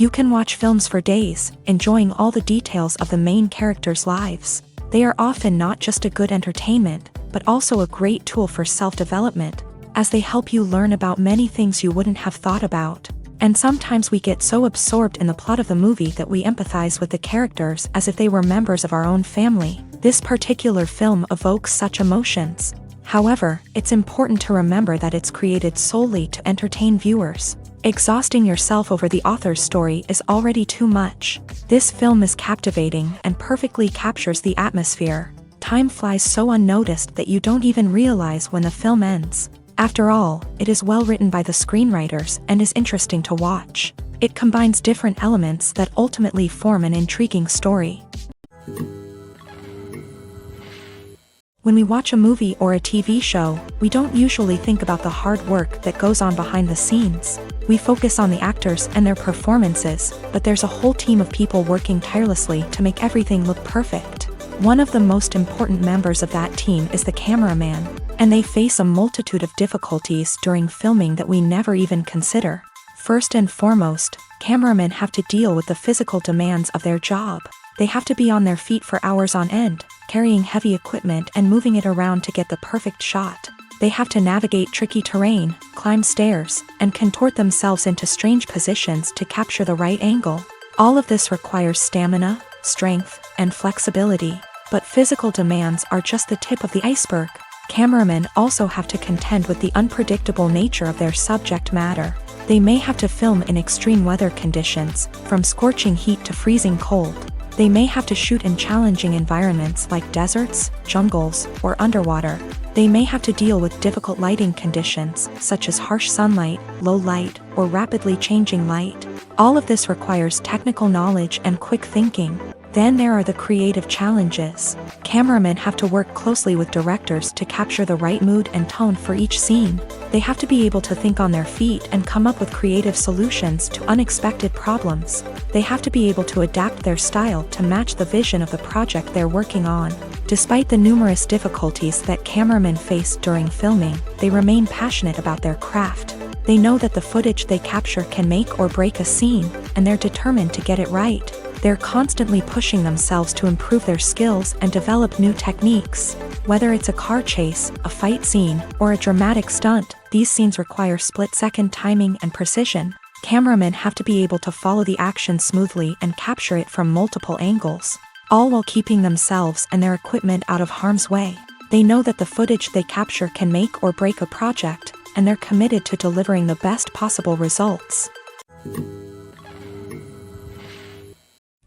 You can watch films for days, enjoying all the details of the main characters' lives. They are often not just a good entertainment, but also a great tool for self-development, as they help you learn about many things you wouldn't have thought about. And sometimes we get so absorbed in the plot of the movie that we empathize with the characters as if they were members of our own family. This particular film evokes such emotions. However, it's important to remember that it's created solely to entertain viewers. Exhausting yourself over the author's story is already too much. This film is captivating and perfectly captures the atmosphere. Time flies so unnoticed that you don't even realize when the film ends. After all, it is well written by the screenwriters and is interesting to watch. It combines different elements that ultimately form an intriguing story. When we watch a movie or a TV show, we don't usually think about the hard work that goes on behind the scenes. We focus on the actors and their performances, but there's a whole team of people working tirelessly to make everything look perfect. One of the most important members of that team is the cameraman, and they face a multitude of difficulties during filming that we never even consider. First and foremost, cameramen have to deal with the physical demands of their job. They have to be on their feet for hours on end, carrying heavy equipment and moving it around to get the perfect shot. They have to navigate tricky terrain, climb stairs, and contort themselves into strange positions to capture the right angle. All of this requires stamina, strength, and flexibility. But physical demands are just the tip of the iceberg. Cameramen also have to contend with the unpredictable nature of their subject matter. They may have to film in extreme weather conditions, from scorching heat to freezing cold. They may have to shoot in challenging environments like deserts, jungles, or underwater. They may have to deal with difficult lighting conditions, such as harsh sunlight, low light, or rapidly changing light. All of this requires technical knowledge and quick thinking. Then there are the creative challenges. Cameramen have to work closely with directors to capture the right mood and tone for each scene. They have to be able to think on their feet and come up with creative solutions to unexpected problems. They have to be able to adapt their style to match the vision of the project they're working on. Despite the numerous difficulties that cameramen face during filming, they remain passionate about their craft. They know that the footage they capture can make or break a scene, and they're determined to get it right. They're constantly pushing themselves to improve their skills and develop new techniques. Whether it's a car chase, a fight scene, or a dramatic stunt, these scenes require split-second timing and precision. Cameramen have to be able to follow the action smoothly and capture it from multiple angles, all while keeping themselves and their equipment out of harm's way. They know that the footage they capture can make or break a project, and they're committed to delivering the best possible results.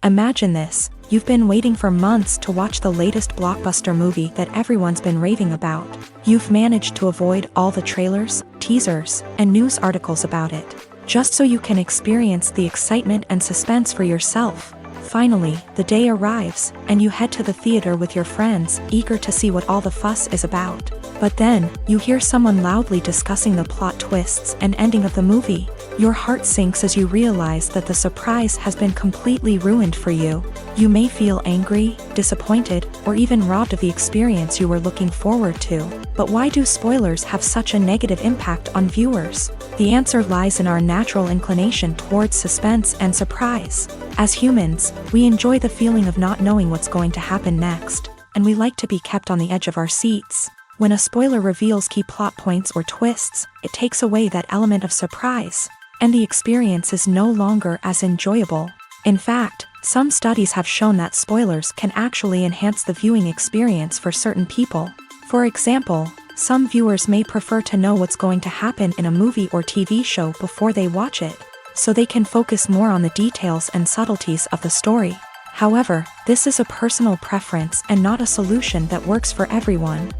Imagine this: you've been waiting for months to watch the latest blockbuster movie that everyone's been raving about. You've managed to avoid all the trailers, teasers, and news articles about it, just so you can experience the excitement and suspense for yourself. Finally, the day arrives, and you head to the theater with your friends, eager to see what all the fuss is about. But then, you hear someone loudly discussing the plot twists and ending of the movie. Your heart sinks as you realize that the surprise has been completely ruined for you. You may feel angry, disappointed, or even robbed of the experience you were looking forward to. But why do spoilers have such a negative impact on viewers? The answer lies in our natural inclination towards suspense and surprise. As humans, we enjoy the feeling of not knowing what's going to happen next, and we like to be kept on the edge of our seats. When a spoiler reveals key plot points or twists, it takes away that element of surprise, and the experience is no longer as enjoyable. In fact, some studies have shown that spoilers can actually enhance the viewing experience for certain people. For example, some viewers may prefer to know what's going to happen in a movie or TV show before they watch it, so they can focus more on the details and subtleties of the story. However, this is a personal preference and not a solution that works for everyone.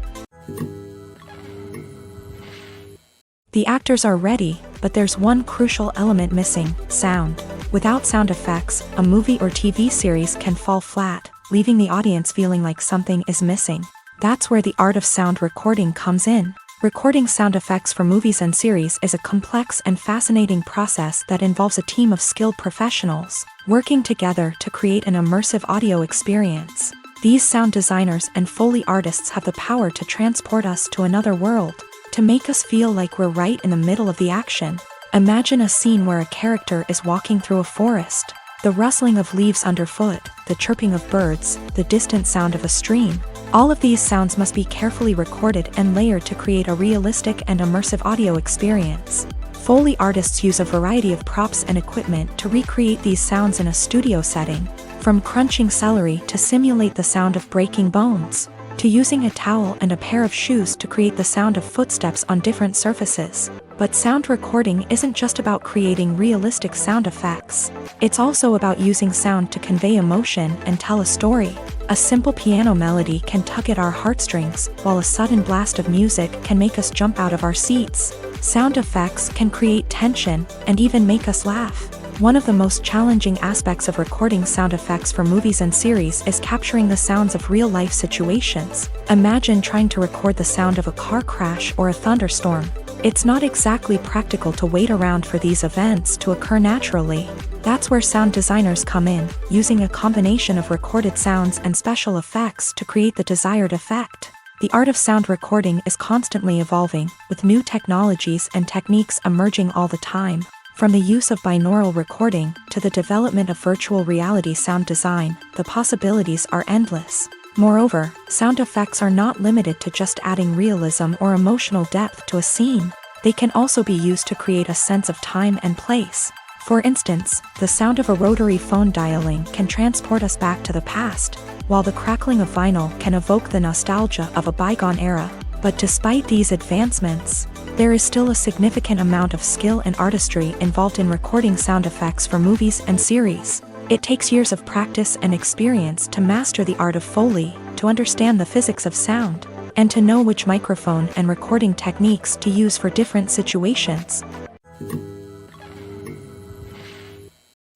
The actors are ready, but there's one crucial element missing: sound. Without sound effects, a movie or TV series can fall flat, leaving the audience feeling like something is missing. That's where the art of sound recording comes in. Recording sound effects for movies and series is a complex and fascinating process that involves a team of skilled professionals working together to create an immersive audio experience. These sound designers and Foley artists have the power to transport us to another world, to make us feel like we're right in the middle of the action. Imagine a scene where a character is walking through a forest. The rustling of leaves underfoot, the chirping of birds, the distant sound of a stream. All of these sounds must be carefully recorded and layered to create a realistic and immersive audio experience. Foley artists use a variety of props and equipment to recreate these sounds in a studio setting, from crunching celery to simulate the sound of breaking bones, to using a towel and a pair of shoes to create the sound of footsteps on different surfaces. But sound recording isn't just about creating realistic sound effects. It's also about using sound to convey emotion and tell a story. A simple piano melody can tug at our heartstrings, while a sudden blast of music can make us jump out of our seats. Sound effects can create tension and even make us laugh. One of the most challenging aspects of recording sound effects for movies and series is capturing the sounds of real-life situations. Imagine trying to record the sound of a car crash or a thunderstorm. It's not exactly practical to wait around for these events to occur naturally. That's where sound designers come in, using a combination of recorded sounds and special effects to create the desired effect. The art of sound recording is constantly evolving, with new technologies and techniques emerging all the time. From the use of binaural recording to the development of virtual reality sound design, the possibilities are endless. Moreover, sound effects are not limited to just adding realism or emotional depth to a scene. They can also be used to create a sense of time and place. For instance, the sound of a rotary phone dialing can transport us back to the past, while the crackling of vinyl can evoke the nostalgia of a bygone era. But despite these advancements, there is still a significant amount of skill and artistry involved in recording sound effects for movies and series. It takes years of practice and experience to master the art of Foley, to understand the physics of sound, and to know which microphone and recording techniques to use for different situations.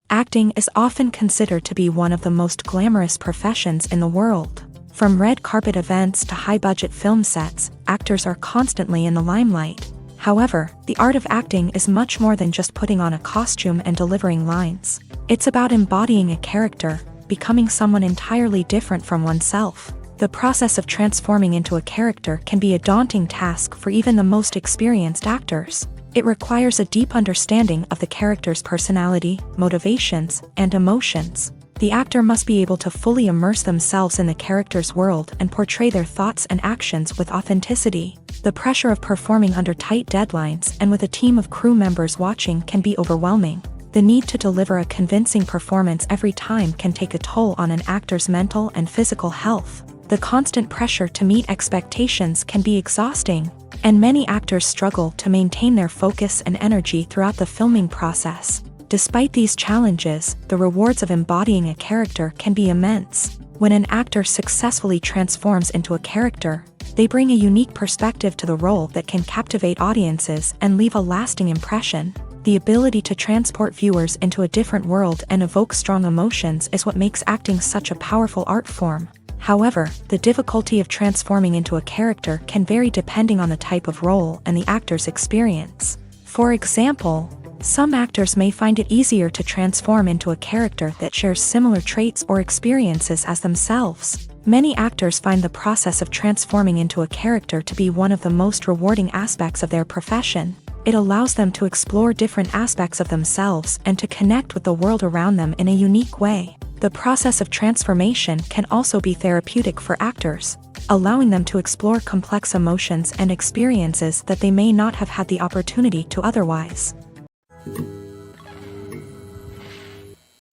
Acting is often considered to be one of the most glamorous professions in the world. From red carpet events to high-budget film sets, actors are constantly in the limelight. However, the art of acting is much more than just putting on a costume and delivering lines. It's about embodying a character, becoming someone entirely different from oneself. The process of transforming into a character can be a daunting task for even the most experienced actors. It requires a deep understanding of the character's personality, motivations, and emotions. The actor must be able to fully immerse themselves in the character's world and portray their thoughts and actions with authenticity. The pressure of performing under tight deadlines and with a team of crew members watching can be overwhelming. The need to deliver a convincing performance every time can take a toll on an actor's mental and physical health. The constant pressure to meet expectations can be exhausting, and many actors struggle to maintain their focus and energy throughout the filming process. Despite these challenges, the rewards of embodying a character can be immense. When an actor successfully transforms into a character, they bring a unique perspective to the role that can captivate audiences and leave a lasting impression. The ability to transport viewers into a different world and evoke strong emotions is what makes acting such a powerful art form. However, the difficulty of transforming into a character can vary depending on the type of role and the actor's experience. For example, some actors may find it easier to transform into a character that shares similar traits or experiences as themselves. Many actors find the process of transforming into a character to be one of the most rewarding aspects of their profession. It allows them to explore different aspects of themselves and to connect with the world around them in a unique way. The process of transformation can also be therapeutic for actors, allowing them to explore complex emotions and experiences that they may not have had the opportunity to otherwise.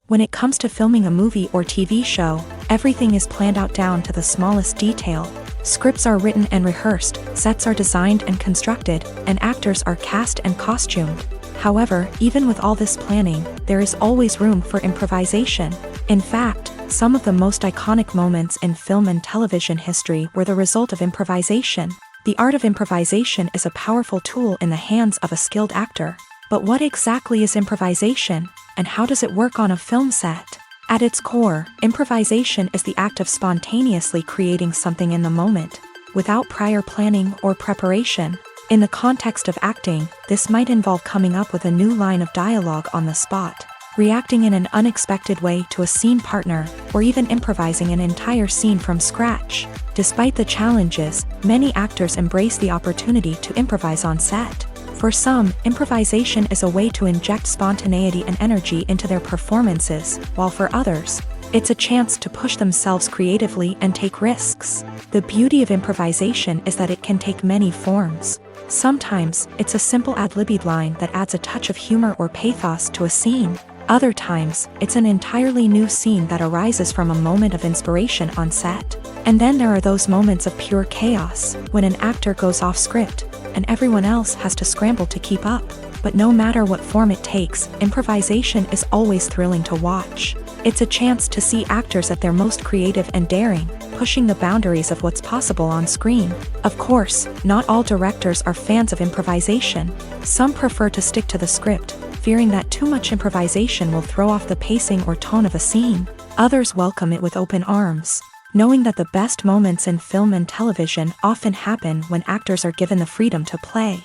When it comes to filming a movie or TV show, everything is planned out down to the smallest detail. Scripts are written and rehearsed, sets are designed and constructed, and actors are cast and costumed. However, even with all this planning, there is always room for improvisation. In fact, some of the most iconic moments in film and television history were the result of improvisation. The art of improvisation is a powerful tool in the hands of a skilled actor. But what exactly is improvisation, and how does it work on a film set? At its core, improvisation is the act of spontaneously creating something in the moment, without prior planning or preparation. In the context of acting, this might involve coming up with a new line of dialogue on the spot, reacting in an unexpected way to a scene partner, or even improvising an entire scene from scratch. Despite the challenges, many actors embrace the opportunity to improvise on set. For some, improvisation is a way to inject spontaneity and energy into their performances, while for others, it's a chance to push themselves creatively and take risks. The beauty of improvisation is that it can take many forms. Sometimes, it's a simple ad-libbed line that adds a touch of humor or pathos to a scene. Other times, it's an entirely new scene that arises from a moment of inspiration on set. And then there are those moments of pure chaos, when an actor goes off script, and everyone else has to scramble to keep up. But no matter what form it takes, improvisation is always thrilling to watch. It's a chance to see actors at their most creative and daring, pushing the boundaries of what's possible on screen. Of course, not all directors are fans of improvisation. Some prefer to stick to the script, fearing that too much improvisation will throw off the pacing or tone of a scene. Others welcome it with open arms, knowing that the best moments in film and television often happen when actors are given the freedom to play.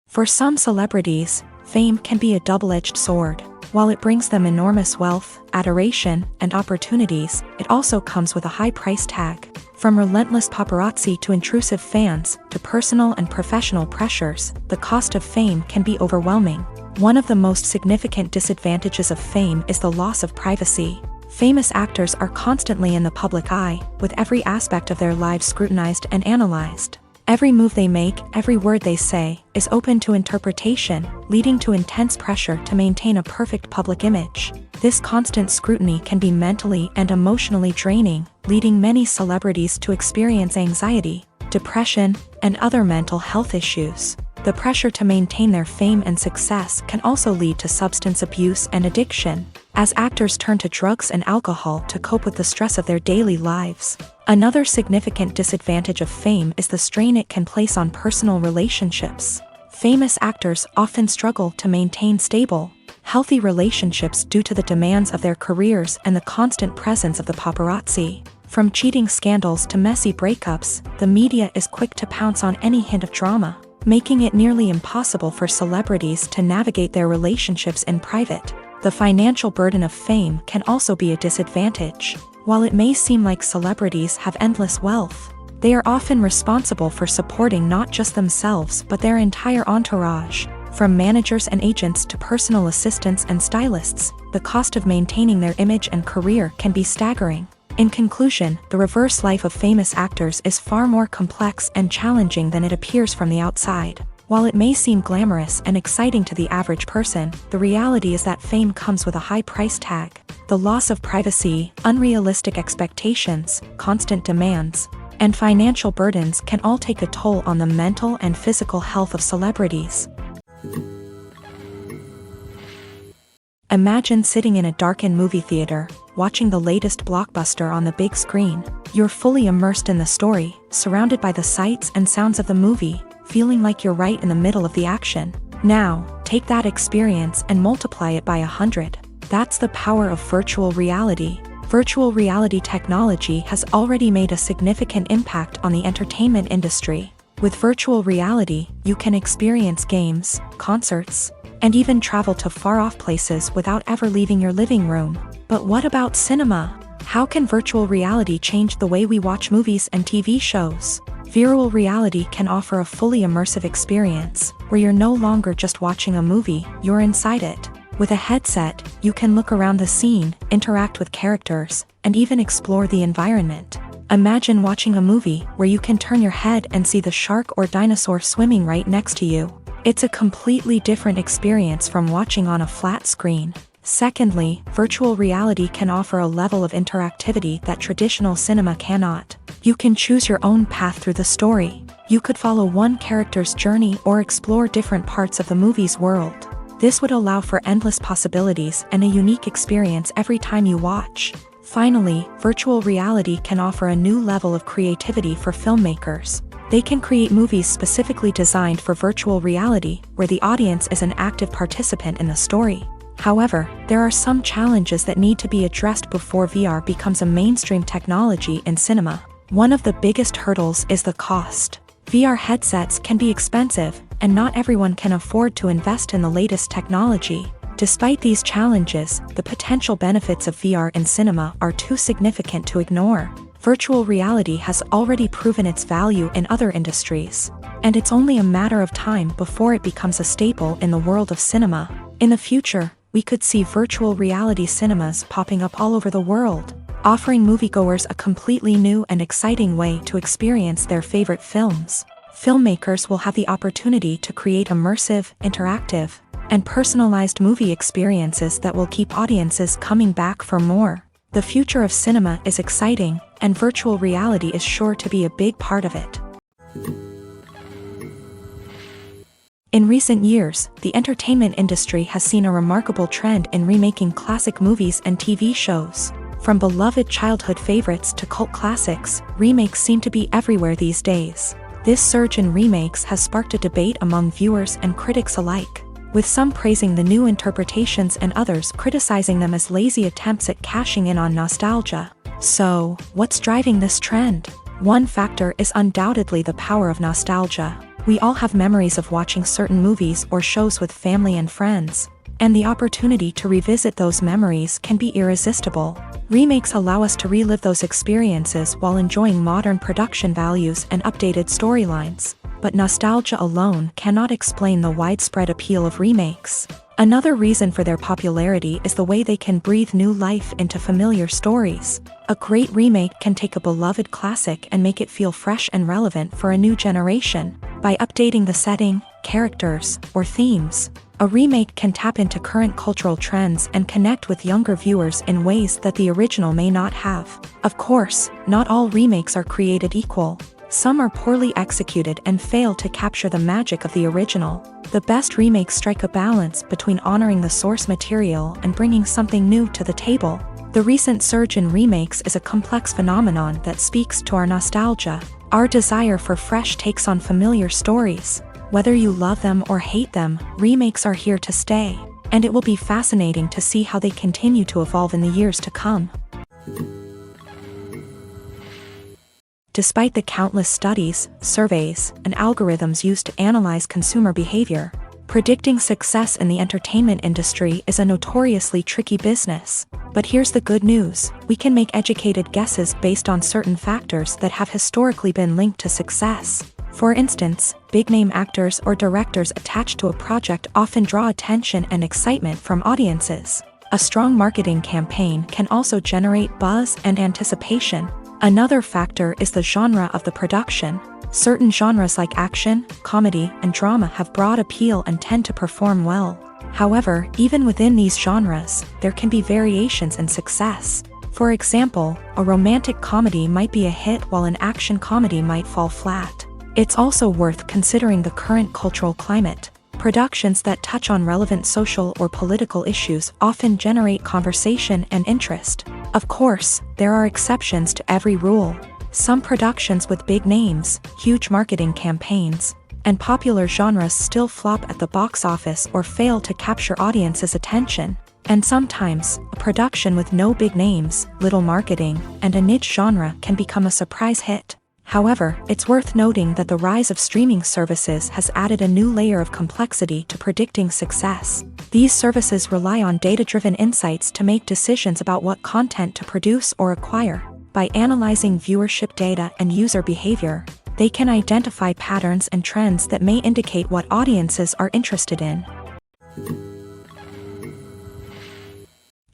For some celebrities, fame can be a double-edged sword. While it brings them enormous wealth, adoration, and opportunities, it also comes with a high price tag. From relentless paparazzi to intrusive fans, to personal and professional pressures, the cost of fame can be overwhelming. One of the most significant disadvantages of fame is the loss of privacy. Famous actors are constantly in the public eye, with every aspect of their lives scrutinized and analyzed. Every move they make, every word they say, is open to interpretation, leading to intense pressure to maintain a perfect public image. This constant scrutiny can be mentally and emotionally draining, leading many celebrities to experience anxiety, depression, and other mental health issues. The pressure to maintain their fame and success can also lead to substance abuse and addiction, as actors turn to drugs and alcohol to cope with the stress of their daily lives. Another significant disadvantage of fame is the strain it can place on personal relationships. Famous actors often struggle to maintain stable, healthy relationships due to the demands of their careers and the constant presence of the paparazzi. From cheating scandals to messy breakups, the media is quick to pounce on any hint of drama, making it nearly impossible for celebrities to navigate their relationships in private. The financial burden of fame can also be a disadvantage. While it may seem like celebrities have endless wealth, they are often responsible for supporting not just themselves but their entire entourage. From managers and agents to personal assistants and stylists, the cost of maintaining their image and career can be staggering. In conclusion, the reverse life of famous actors is far more complex and challenging than it appears from the outside. While it may seem glamorous and exciting to the average person, the reality is that fame comes with a high price tag. The loss of privacy, unrealistic expectations, constant demands, and financial burdens can all take a toll on the mental and physical health of celebrities. Imagine sitting in a darkened movie theater, watching the latest blockbuster on the big screen. You're fully immersed in the story, surrounded by the sights and sounds of the movie, feeling like you're right in the middle of the action. Now, take that experience and multiply it by 100. That's the power of virtual reality. Virtual reality technology has already made a significant impact on the entertainment industry. With virtual reality, you can experience games, concerts, and even travel to far-off places without ever leaving your living room. But what about cinema? How can virtual reality change the way we watch movies and TV shows? Virtual reality can offer a fully immersive experience, where you're no longer just watching a movie, you're inside it. With a headset, you can look around the scene, interact with characters, and even explore the environment. Imagine watching a movie where you can turn your head and see the shark or dinosaur swimming right next to you. It's a completely different experience from watching on a flat screen. Secondly, virtual reality can offer a level of interactivity that traditional cinema cannot. You can choose your own path through the story. You could follow one character's journey or explore different parts of the movie's world. This would allow for endless possibilities and a unique experience every time you watch. Finally, virtual reality can offer a new level of creativity for filmmakers. They can create movies specifically designed for virtual reality, where the audience is an active participant in the story. However, there are some challenges that need to be addressed before VR becomes a mainstream technology in cinema. One of the biggest hurdles is the cost. VR headsets can be expensive, and not everyone can afford to invest in the latest technology. Despite these challenges, the potential benefits of VR in cinema are too significant to ignore. Virtual reality has already proven its value in other industries, and it's only a matter of time before it becomes a staple in the world of cinema. In the future, we could see virtual reality cinemas popping up all over the world, offering moviegoers a completely new and exciting way to experience their favorite films. Filmmakers will have the opportunity to create immersive, interactive, and personalized movie experiences that will keep audiences coming back for more. The future of cinema is exciting, and virtual reality is sure to be a big part of it. In recent years, the entertainment industry has seen a remarkable trend in remaking classic movies and TV shows. From beloved childhood favorites to cult classics, remakes seem to be everywhere these days. This surge in remakes has sparked a debate among viewers and critics alike, with some praising the new interpretations and others criticizing them as lazy attempts at cashing in on nostalgia. So, what's driving this trend? One factor is undoubtedly the power of nostalgia. We all have memories of watching certain movies or shows with family and friends, and the opportunity to revisit those memories can be irresistible. Remakes allow us to relive those experiences while enjoying modern production values and updated storylines. But nostalgia alone cannot explain the widespread appeal of remakes. Another reason for their popularity is the way they can breathe new life into familiar stories. A great remake can take a beloved classic and make it feel fresh and relevant for a new generation. By updating the setting, characters, or themes, a remake can tap into current cultural trends and connect with younger viewers in ways that the original may not have. Of course, not all remakes are created equal. Some are poorly executed and fail to capture the magic of the original. The best remakes strike a balance between honoring the source material and bringing something new to the table. The recent surge in remakes is a complex phenomenon that speaks to our nostalgia, our desire for fresh takes on familiar stories. Whether you love them or hate them, remakes are here to stay, and it will be fascinating to see how they continue to evolve in the years to come. Despite the countless studies, surveys, and algorithms used to analyze consumer behavior, predicting success in the entertainment industry is a notoriously tricky business. But here's the good news: we can make educated guesses based on certain factors that have historically been linked to success. For instance, big-name actors or directors attached to a project often draw attention and excitement from audiences. A strong marketing campaign can also generate buzz and anticipation. Another factor is the genre of the production. Certain genres like action, comedy, and drama have broad appeal and tend to perform well. However, even within these genres, there can be variations in success. For example, a romantic comedy might be a hit while an action comedy might fall flat. It's also worth considering the current cultural climate. Productions that touch on relevant social or political issues often generate conversation and interest. Of course, there are exceptions to every rule. Some productions with big names, huge marketing campaigns, and popular genres still flop at the box office or fail to capture audiences' attention. And sometimes, a production with no big names, little marketing, and a niche genre can become a surprise hit. However, it's worth noting that the rise of streaming services has added a new layer of complexity to predicting success. These services rely on data-driven insights to make decisions about what content to produce or acquire. By analyzing viewership data and user behavior, they can identify patterns and trends that may indicate what audiences are interested in.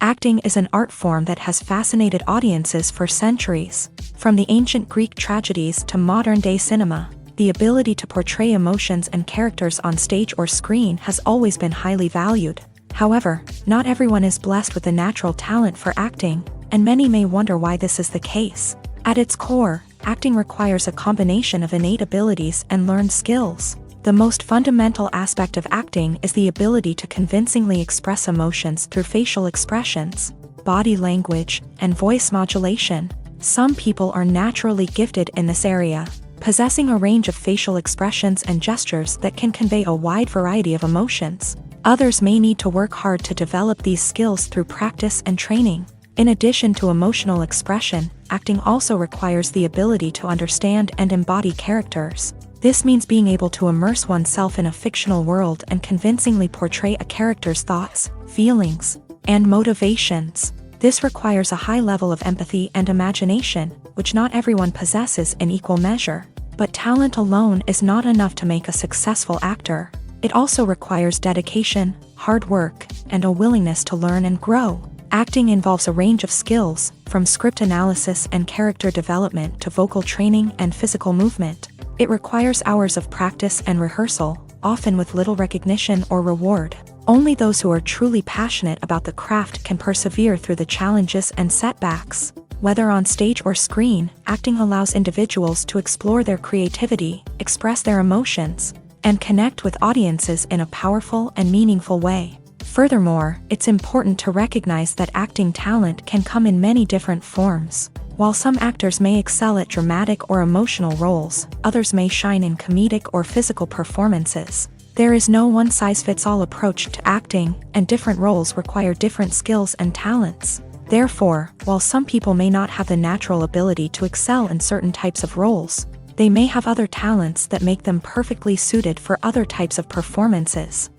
Acting is an art form that has fascinated audiences for centuries. From the ancient Greek tragedies to modern-day cinema, the ability to portray emotions and characters on stage or screen has always been highly valued. However, not everyone is blessed with the natural talent for acting, and many may wonder why this is the case. At its core, acting requires a combination of innate abilities and learned skills. The most fundamental aspect of acting is the ability to convincingly express emotions through facial expressions, body language, and voice modulation. Some people are naturally gifted in this area, possessing a range of facial expressions and gestures that can convey a wide variety of emotions. Others may need to work hard to develop these skills through practice and training. In addition to emotional expression, acting also requires the ability to understand and embody characters. This means being able to immerse oneself in a fictional world and convincingly portray a character's thoughts, feelings, and motivations. This requires a high level of empathy and imagination, which not everyone possesses in equal measure. But talent alone is not enough to make a successful actor. It also requires dedication, hard work, and a willingness to learn and grow. Acting involves a range of skills, from script analysis and character development to vocal training and physical movement. It requires hours of practice and rehearsal, often with little recognition or reward. Only those who are truly passionate about the craft can persevere through the challenges and setbacks. Whether on stage or screen, acting allows individuals to explore their creativity, express their emotions, and connect with audiences in a powerful and meaningful way. Furthermore, it's important to recognize that acting talent can come in many different forms. While some actors may excel at dramatic or emotional roles, others may shine in comedic or physical performances. There is no one-size-fits-all approach to acting, and different roles require different skills and talents. Therefore, while some people may not have the natural ability to excel in certain types of roles, they may have other talents that make them perfectly suited for other types of performances.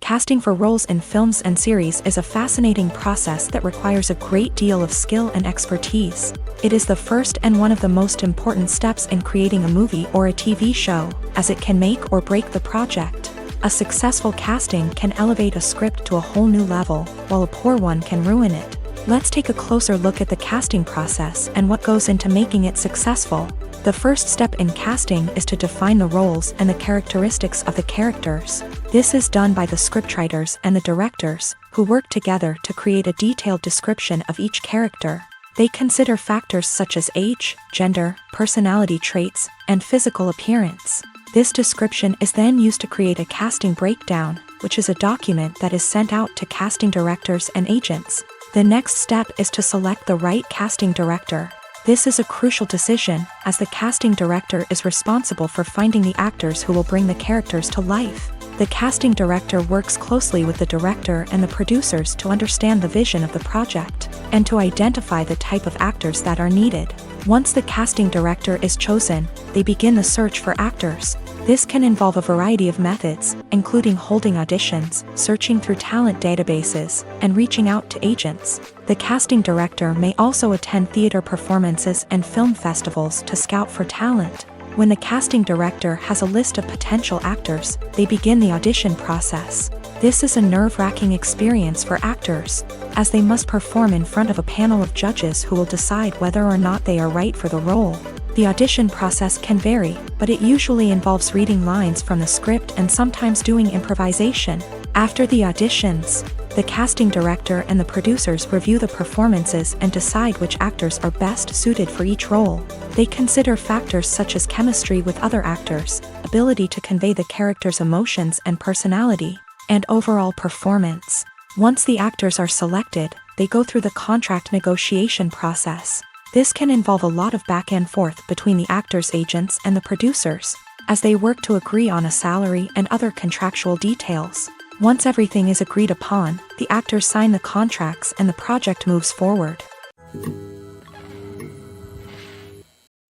Casting for roles in films and series is a fascinating process that requires a great deal of skill and expertise. It is the first and one of the most important steps in creating a movie or a TV show, as it can make or break the project. A successful casting can elevate a script to a whole new level, while a poor one can ruin it. Let's take a closer look at the casting process and what goes into making it successful. The first step in casting is to define the roles and the characteristics of the characters. This is done by the scriptwriters and the directors, who work together to create a detailed description of each character. They consider factors such as age, gender, personality traits, and physical appearance. This description is then used to create a casting breakdown, which is a document that is sent out to casting directors and agents. The next step is to select the right casting director. This is a crucial decision, as the casting director is responsible for finding the actors who will bring the characters to life. The casting director works closely with the director and the producers to understand the vision of the project, and to identify the type of actors that are needed. Once the casting director is chosen, they begin the search for actors. This can involve a variety of methods, including holding auditions, searching through talent databases, and reaching out to agents. The casting director may also attend theater performances and film festivals to scout for talent. When the casting director has a list of potential actors, they begin the audition process. This is a nerve-wracking experience for actors, as they must perform in front of a panel of judges who will decide whether or not they are right for the role. The audition process can vary, but it usually involves reading lines from the script and sometimes doing improvisation. After the auditions, the casting director and the producers review the performances and decide which actors are best suited for each role. They consider factors such as chemistry with other actors, ability to convey the character's emotions and personality, and overall performance. Once the actors are selected, they go through the contract negotiation process. This can involve a lot of back and forth between the actors' agents and the producers, as they work to agree on a salary and other contractual details. Once everything is agreed upon, the actors sign the contracts and the project moves forward.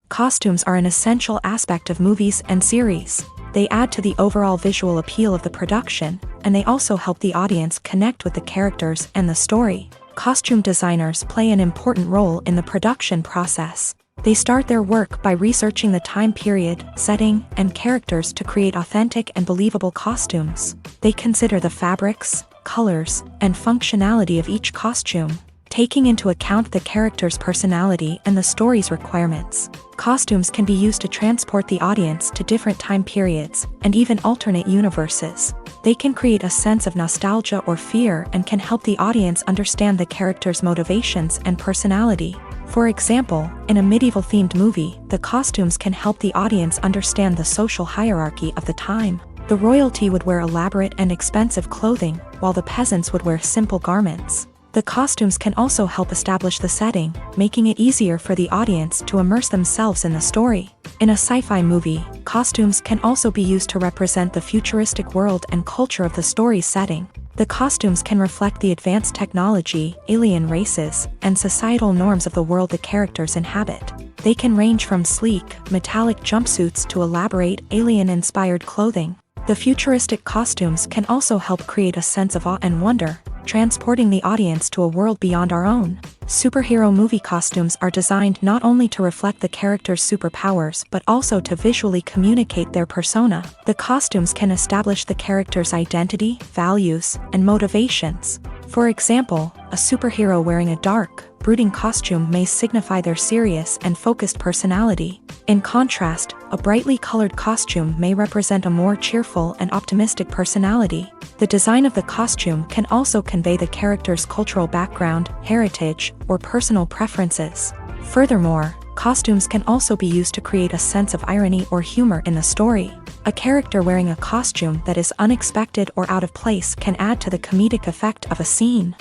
Costumes are an essential aspect of movies and series. They add to the overall visual appeal of the production, and they also help the audience connect with the characters and the story. Costume designers play an important role in the production process. They start their work by researching the time period, setting, and characters to create authentic and believable costumes. They consider the fabrics, colors, and functionality of each costume, taking into account the character's personality and the story's requirements. Costumes can be used to transport the audience to different time periods, and even alternate universes. They can create a sense of nostalgia or fear and can help the audience understand the character's motivations and personality. For example, in a medieval-themed movie, the costumes can help the audience understand the social hierarchy of the time. The royalty would wear elaborate and expensive clothing, while the peasants would wear simple garments. The costumes can also help establish the setting, making it easier for the audience to immerse themselves in the story. In a sci-fi movie, costumes can also be used to represent the futuristic world and culture of the story's setting. The costumes can reflect the advanced technology, alien races, and societal norms of the world the characters inhabit. They can range from sleek, metallic jumpsuits to elaborate, alien-inspired clothing. The futuristic costumes can also help create a sense of awe and wonder, transporting the audience to a world beyond our own. Superhero movie costumes are designed not only to reflect the character's superpowers but also to visually communicate their persona. The costumes can establish the character's identity, values, and motivations. For example, a superhero wearing a dark, brooding costume may signify their serious and focused personality. In contrast, a brightly colored costume may represent a more cheerful and optimistic personality. The design of the costume can also convey the character's cultural background, heritage, or personal preferences. Furthermore, costumes can also be used to create a sense of irony or humor in the story. A character wearing a costume that is unexpected or out of place can add to the comedic effect of a scene.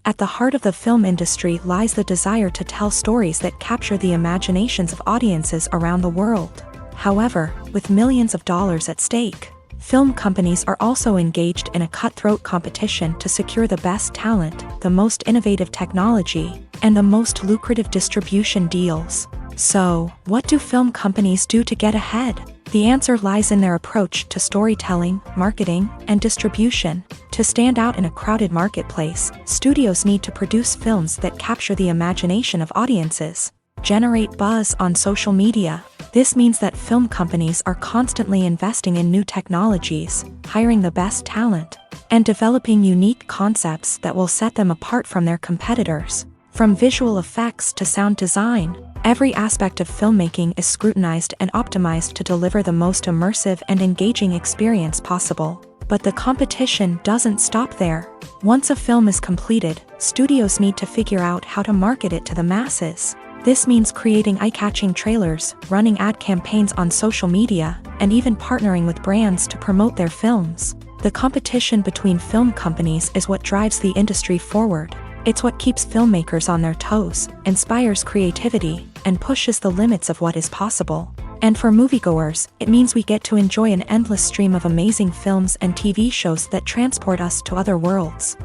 At the heart of the film industry lies the desire to tell stories that capture the imaginations of audiences around the world. However, with millions of dollars at stake, film companies are also engaged in a cutthroat competition to secure the best talent, the most innovative technology, and the most lucrative distribution deals. So, what do film companies do to get ahead? The answer lies in their approach to storytelling, marketing, and distribution. To stand out in a crowded marketplace, studios need to produce films that capture the imagination of audiences, generate buzz on social media. This means that film companies are constantly investing in new technologies, hiring the best talent, and developing unique concepts that will set them apart from their competitors. From visual effects to sound design, every aspect of filmmaking is scrutinized and optimized to deliver the most immersive and engaging experience possible. But the competition doesn't stop there. Once a film is completed, studios need to figure out how to market it to the masses. This means creating eye-catching trailers, running ad campaigns on social media, and even partnering with brands to promote their films. The competition between film companies is what drives the industry forward. It's what keeps filmmakers on their toes, inspires creativity, and pushes the limits of what is possible. And for moviegoers, it means we get to enjoy an endless stream of amazing films and TV shows that transport us to other worlds.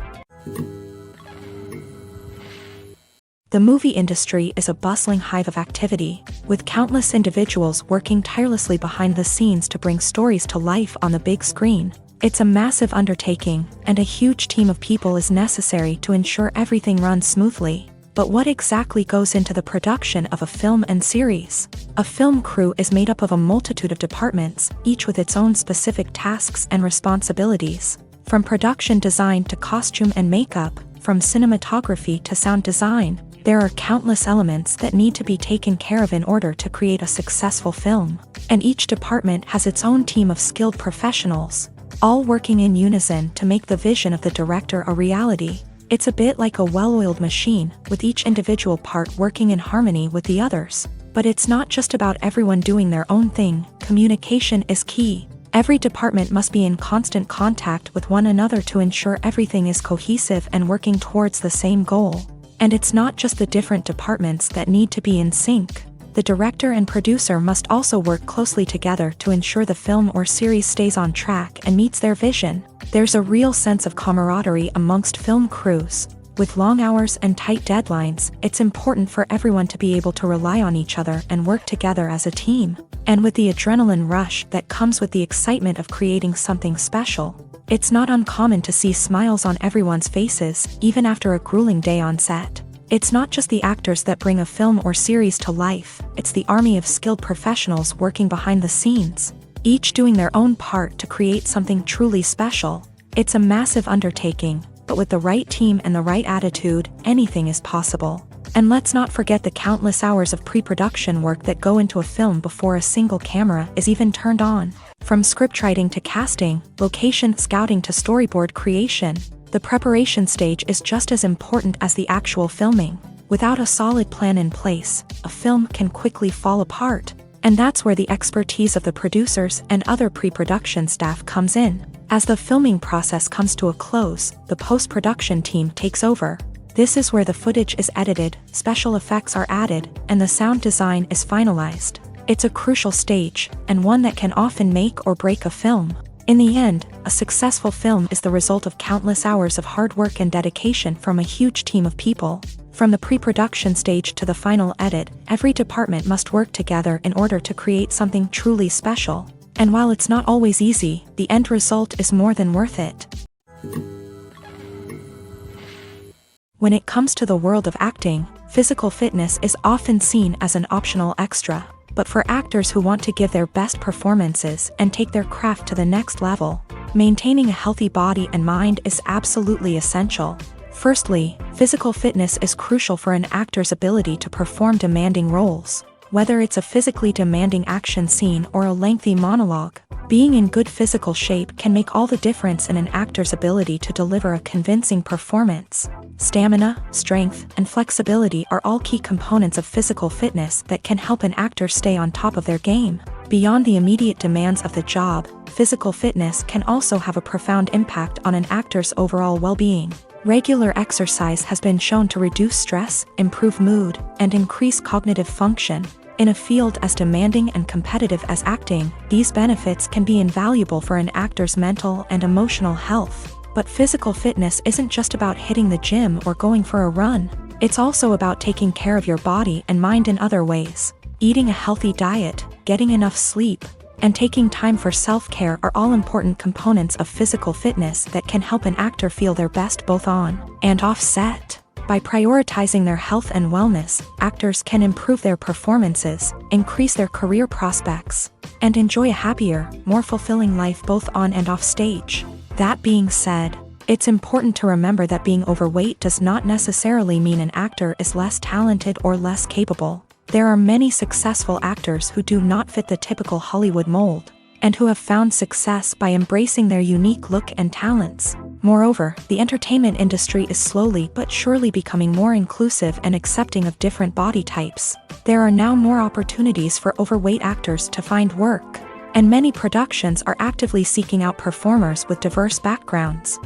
The movie industry is a bustling hive of activity, with countless individuals working tirelessly behind the scenes to bring stories to life on the big screen. It's a massive undertaking, and a huge team of people is necessary to ensure everything runs smoothly. But what exactly goes into the production of a film and series? A film crew is made up of a multitude of departments, each with its own specific tasks and responsibilities. From production design to costume and makeup, from cinematography to sound design, there are countless elements that need to be taken care of in order to create a successful film. And each department has its own team of skilled professionals, all working in unison to make the vision of the director a reality. It's a bit like a well-oiled machine, with each individual part working in harmony with the others. But it's not just about everyone doing their own thing. Communication is key. Every department must be in constant contact with one another to ensure everything is cohesive and working towards the same goal. And it's not just the different departments that need to be in sync. The director and producer must also work closely together to ensure the film or series stays on track and meets their vision. There's a real sense of camaraderie amongst film crews. With long hours and tight deadlines, it's important for everyone to be able to rely on each other and work together as a team. And with the adrenaline rush that comes with the excitement of creating something special, it's not uncommon to see smiles on everyone's faces, even after a grueling day on set. It's not just the actors that bring a film or series to life, it's the army of skilled professionals working behind the scenes, each doing their own part to create something truly special. It's a massive undertaking, but with the right team and the right attitude, anything is possible. And let's not forget the countless hours of pre-production work that go into a film before a single camera is even turned on. From scriptwriting to casting, location scouting to storyboard creation, the preparation stage is just as important as the actual filming. Without a solid plan in place, a film can quickly fall apart. And that's where the expertise of the producers and other pre-production staff comes in. As the filming process comes to a close, the post-production team takes over. This is where the footage is edited, special effects are added, and the sound design is finalized. It's a crucial stage, and one that can often make or break a film. In the end, a successful film is the result of countless hours of hard work and dedication from a huge team of people. From the pre-production stage to the final edit, every department must work together in order to create something truly special. And while it's not always easy, the end result is more than worth it. When it comes to the world of acting, physical fitness is often seen as an optional extra. But for actors who want to give their best performances and take their craft to the next level, maintaining a healthy body and mind is absolutely essential. Firstly, physical fitness is crucial for an actor's ability to perform demanding roles. Whether it's a physically demanding action scene or a lengthy monologue, being in good physical shape can make all the difference in an actor's ability to deliver a convincing performance. Stamina, strength, and flexibility are all key components of physical fitness that can help an actor stay on top of their game. Beyond the immediate demands of the job, physical fitness can also have a profound impact on an actor's overall well-being. Regular exercise has been shown to reduce stress, improve mood, and increase cognitive function. In a field as demanding and competitive as acting, these benefits can be invaluable for an actor's mental and emotional health. But physical fitness isn't just about hitting the gym or going for a run. It's also about taking care of your body and mind in other ways. Eating a healthy diet, getting enough sleep, and taking time for self-care are all important components of physical fitness that can help an actor feel their best both on and off set. By prioritizing their health and wellness, actors can improve their performances, increase their career prospects, and enjoy a happier, more fulfilling life both on and off stage. That being said, it's important to remember that being overweight does not necessarily mean an actor is less talented or less capable. There are many successful actors who do not fit the typical Hollywood mold, and who have found success by embracing their unique look and talents. Moreover, the entertainment industry is slowly but surely becoming more inclusive and accepting of different body types. There are now more opportunities for overweight actors to find work, and many productions are actively seeking out performers with diverse backgrounds.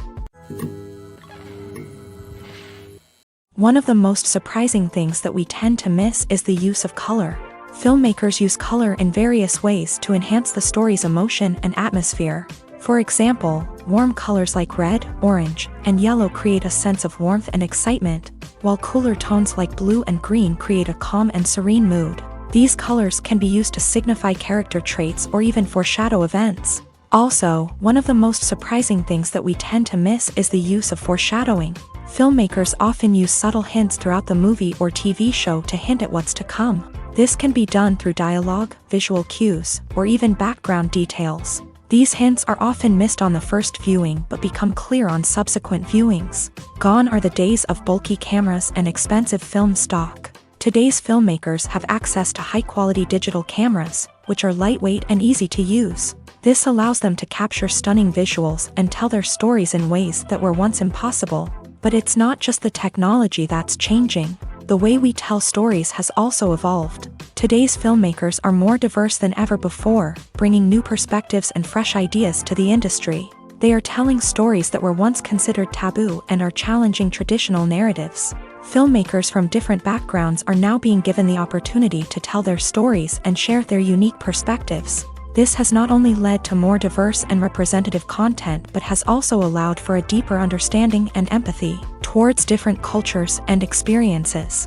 One of the most surprising things that we tend to miss is the use of color. Filmmakers use color in various ways to enhance the story's emotion and atmosphere. For example, warm colors like red, orange, and yellow create a sense of warmth and excitement, while cooler tones like blue and green create a calm and serene mood. These colors can be used to signify character traits or even foreshadow events. Also, one of the most surprising things that we tend to miss is the use of foreshadowing. Filmmakers often use subtle hints throughout the movie or TV show to hint at what's to come. This can be done through dialogue, visual cues, or even background details. These hints are often missed on the first viewing but become clear on subsequent viewings. Gone are the days of bulky cameras and expensive film stock. Today's filmmakers have access to high-quality digital cameras, which are lightweight and easy to use. This allows them to capture stunning visuals and tell their stories in ways that were once impossible. But it's not just the technology that's changing. The way we tell stories has also evolved. Today's filmmakers are more diverse than ever before, bringing new perspectives and fresh ideas to the industry. They are telling stories that were once considered taboo and are challenging traditional narratives. Filmmakers from different backgrounds are now being given the opportunity to tell their stories and share their unique perspectives. This has not only led to more diverse and representative content but has also allowed for a deeper understanding and empathy towards different cultures and experiences.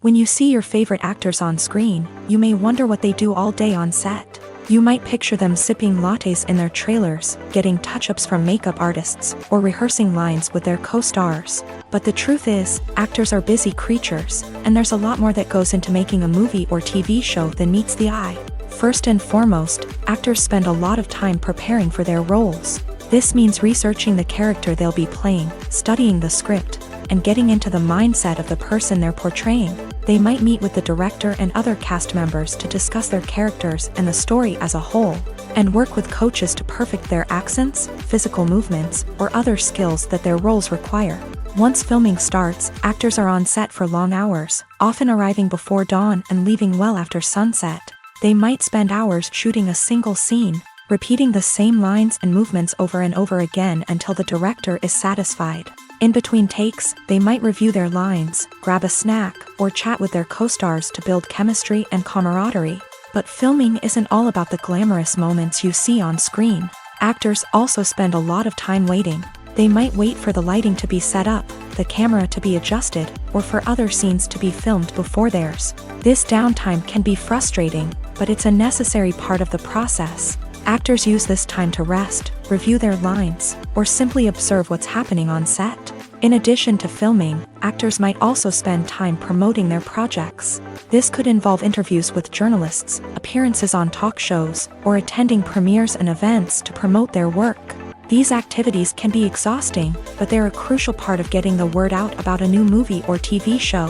When you see your favorite actors on screen, you may wonder what they do all day on set. You might picture them sipping lattes in their trailers, getting touch-ups from makeup artists, or rehearsing lines with their co-stars. But the truth is, actors are busy creatures, and there's a lot more that goes into making a movie or TV show than meets the eye. First and foremost, actors spend a lot of time preparing for their roles. This means researching the character they'll be playing, studying the script, and getting into the mindset of the person they're portraying. They might meet with the director and other cast members to discuss their characters and the story as a whole, and work with coaches to perfect their accents, physical movements, or other skills that their roles require. Once filming starts, actors are on set for long hours, often arriving before dawn and leaving well after sunset. They might spend hours shooting a single scene, repeating the same lines and movements over and over again until the director is satisfied. In between takes, they might review their lines, grab a snack, or chat with their co-stars to build chemistry and camaraderie. But filming isn't all about the glamorous moments you see on screen. Actors also spend a lot of time waiting. They might wait for the lighting to be set up, the camera to be adjusted, or for other scenes to be filmed before theirs. This downtime can be frustrating, but it's a necessary part of the process. Actors use this time to rest, review their lines, or simply observe what's happening on set. In addition to filming, actors might also spend time promoting their projects. This could involve interviews with journalists, appearances on talk shows, or attending premieres and events to promote their work. These activities can be exhausting, but they're a crucial part of getting the word out about a new movie or TV show.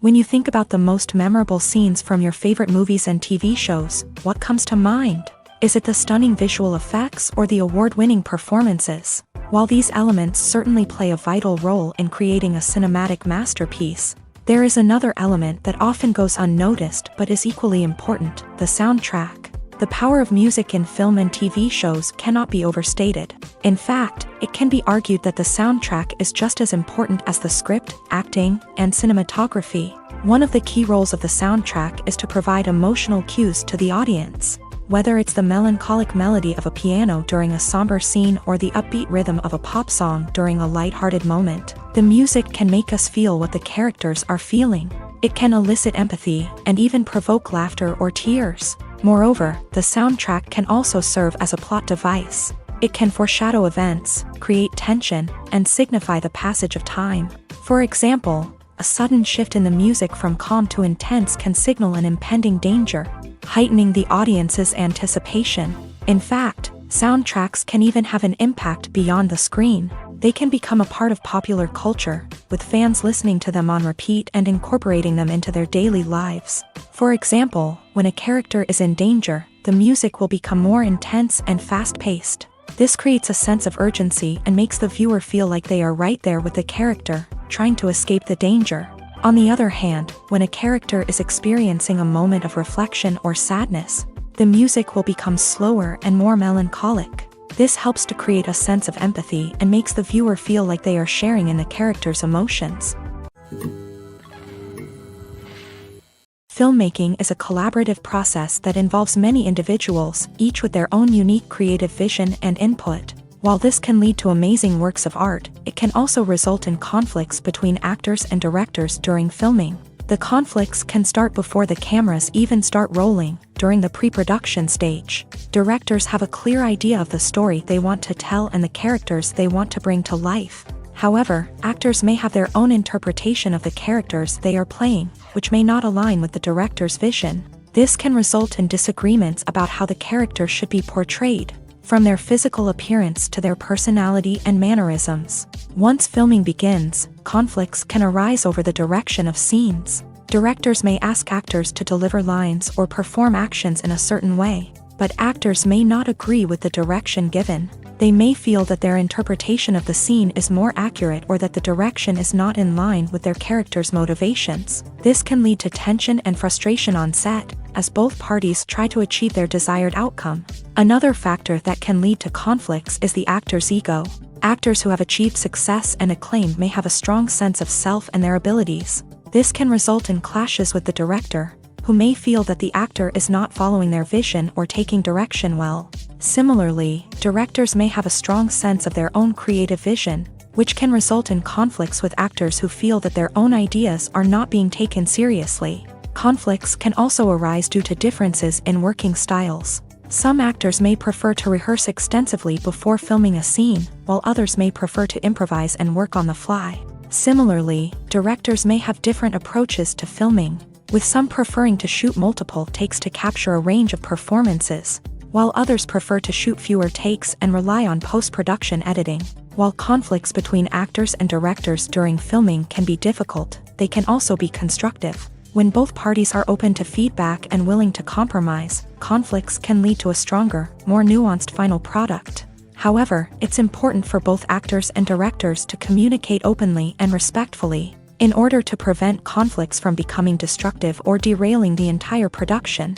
When you think about the most memorable scenes from your favorite movies and TV shows, what comes to mind? Is it the stunning visual effects or the award-winning performances? While these elements certainly play a vital role in creating a cinematic masterpiece, there is another element that often goes unnoticed but is equally important: the soundtrack. The power of music in film and TV shows cannot be overstated. In fact, it can be argued that the soundtrack is just as important as the script, acting, and cinematography. One of the key roles of the soundtrack is to provide emotional cues to the audience. Whether it's the melancholic melody of a piano during a somber scene or the upbeat rhythm of a pop song during a lighthearted moment, the music can make us feel what the characters are feeling. It can elicit empathy and even provoke laughter or tears. Moreover, the soundtrack can also serve as a plot device. It can foreshadow events, create tension, and signify the passage of time. For example, a sudden shift in the music from calm to intense can signal an impending danger, heightening the audience's anticipation. In fact, soundtracks can even have an impact beyond the screen. They can become a part of popular culture, with fans listening to them on repeat and incorporating them into their daily lives. For example, when a character is in danger, the music will become more intense and fast-paced. This creates a sense of urgency and makes the viewer feel like they are right there with the character, trying to escape the danger. On the other hand, when a character is experiencing a moment of reflection or sadness, the music will become slower and more melancholic. This helps to create a sense of empathy and makes the viewer feel like they are sharing in the character's emotions. Filmmaking is a collaborative process that involves many individuals, each with their own unique creative vision and input. While this can lead to amazing works of art, it can also result in conflicts between actors and directors during filming. The conflicts can start before the cameras even start rolling, during the pre-production stage. Directors have a clear idea of the story they want to tell and the characters they want to bring to life. However, actors may have their own interpretation of the characters they are playing, which may not align with the director's vision. This can result in disagreements about how the character should be portrayed, from their physical appearance to their personality and mannerisms. Once filming begins, conflicts can arise over the direction of scenes. Directors may ask actors to deliver lines or perform actions in a certain way, but actors may not agree with the direction given. They may feel that their interpretation of the scene is more accurate or that the direction is not in line with their character's motivations. This can lead to tension and frustration on set, as both parties try to achieve their desired outcome. Another factor that can lead to conflicts is the actor's ego. Actors who have achieved success and acclaim may have a strong sense of self and their abilities. This can result in clashes with the director, who may feel that the actor is not following their vision or taking direction well. Similarly, directors may have a strong sense of their own creative vision, which can result in conflicts with actors who feel that their own ideas are not being taken seriously. Conflicts can also arise due to differences in working styles. Some actors may prefer to rehearse extensively before filming a scene, while others may prefer to improvise and work on the fly. Similarly, directors may have different approaches to filming, with some preferring to shoot multiple takes to capture a range of performances, while others prefer to shoot fewer takes and rely on post-production editing. While conflicts between actors and directors during filming can be difficult, they can also be constructive. When both parties are open to feedback and willing to compromise, conflicts can lead to a stronger, more nuanced final product. However, it's important for both actors and directors to communicate openly and respectfully, in order to prevent conflicts from becoming destructive or derailing the entire production.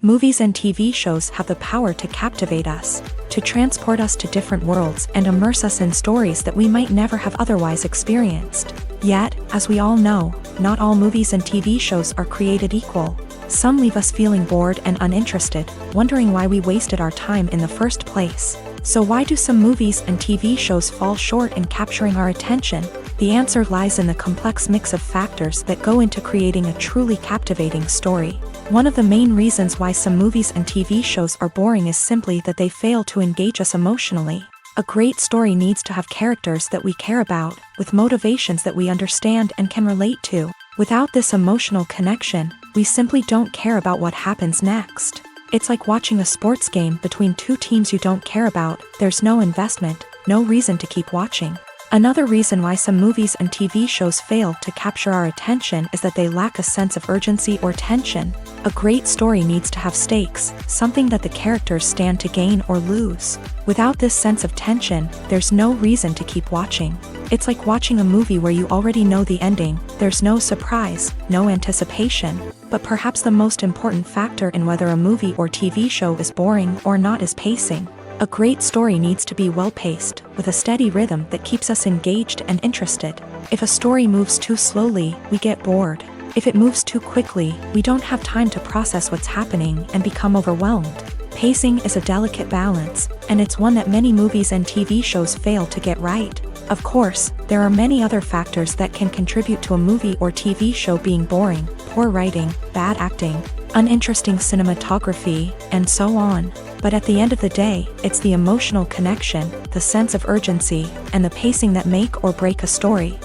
Movies and TV shows have the power to captivate us, to transport us to different worlds and immerse us in stories that we might never have otherwise experienced. Yet, as we all know, not all movies and TV shows are created equal. Some leave us feeling bored and uninterested, wondering why we wasted our time in the first place. So why do some movies and TV shows fall short in capturing our attention? The answer lies in the complex mix of factors that go into creating a truly captivating story. One of the main reasons why some movies and TV shows are boring is simply that they fail to engage us emotionally. A great story needs to have characters that we care about, with motivations that we understand and can relate to. Without this emotional connection, we simply don't care about what happens next. It's like watching a sports game between two teams you don't care about. There's no investment, no reason to keep watching. Another reason why some movies and TV shows fail to capture our attention is that they lack a sense of urgency or tension. A great story needs to have stakes, something that the characters stand to gain or lose. Without this sense of tension, there's no reason to keep watching. It's like watching a movie where you already know the ending. There's no surprise, no anticipation. But perhaps the most important factor in whether a movie or TV show is boring or not is pacing. A great story needs to be well-paced, with a steady rhythm that keeps us engaged and interested. If a story moves too slowly, we get bored. If it moves too quickly, we don't have time to process what's happening and become overwhelmed. Pacing is a delicate balance, and it's one that many movies and TV shows fail to get right. Of course, there are many other factors that can contribute to a movie or TV show being boring: poor writing, bad acting, uninteresting cinematography, and so on. But at the end of the day, it's the emotional connection, the sense of urgency, and the pacing that make or break a story.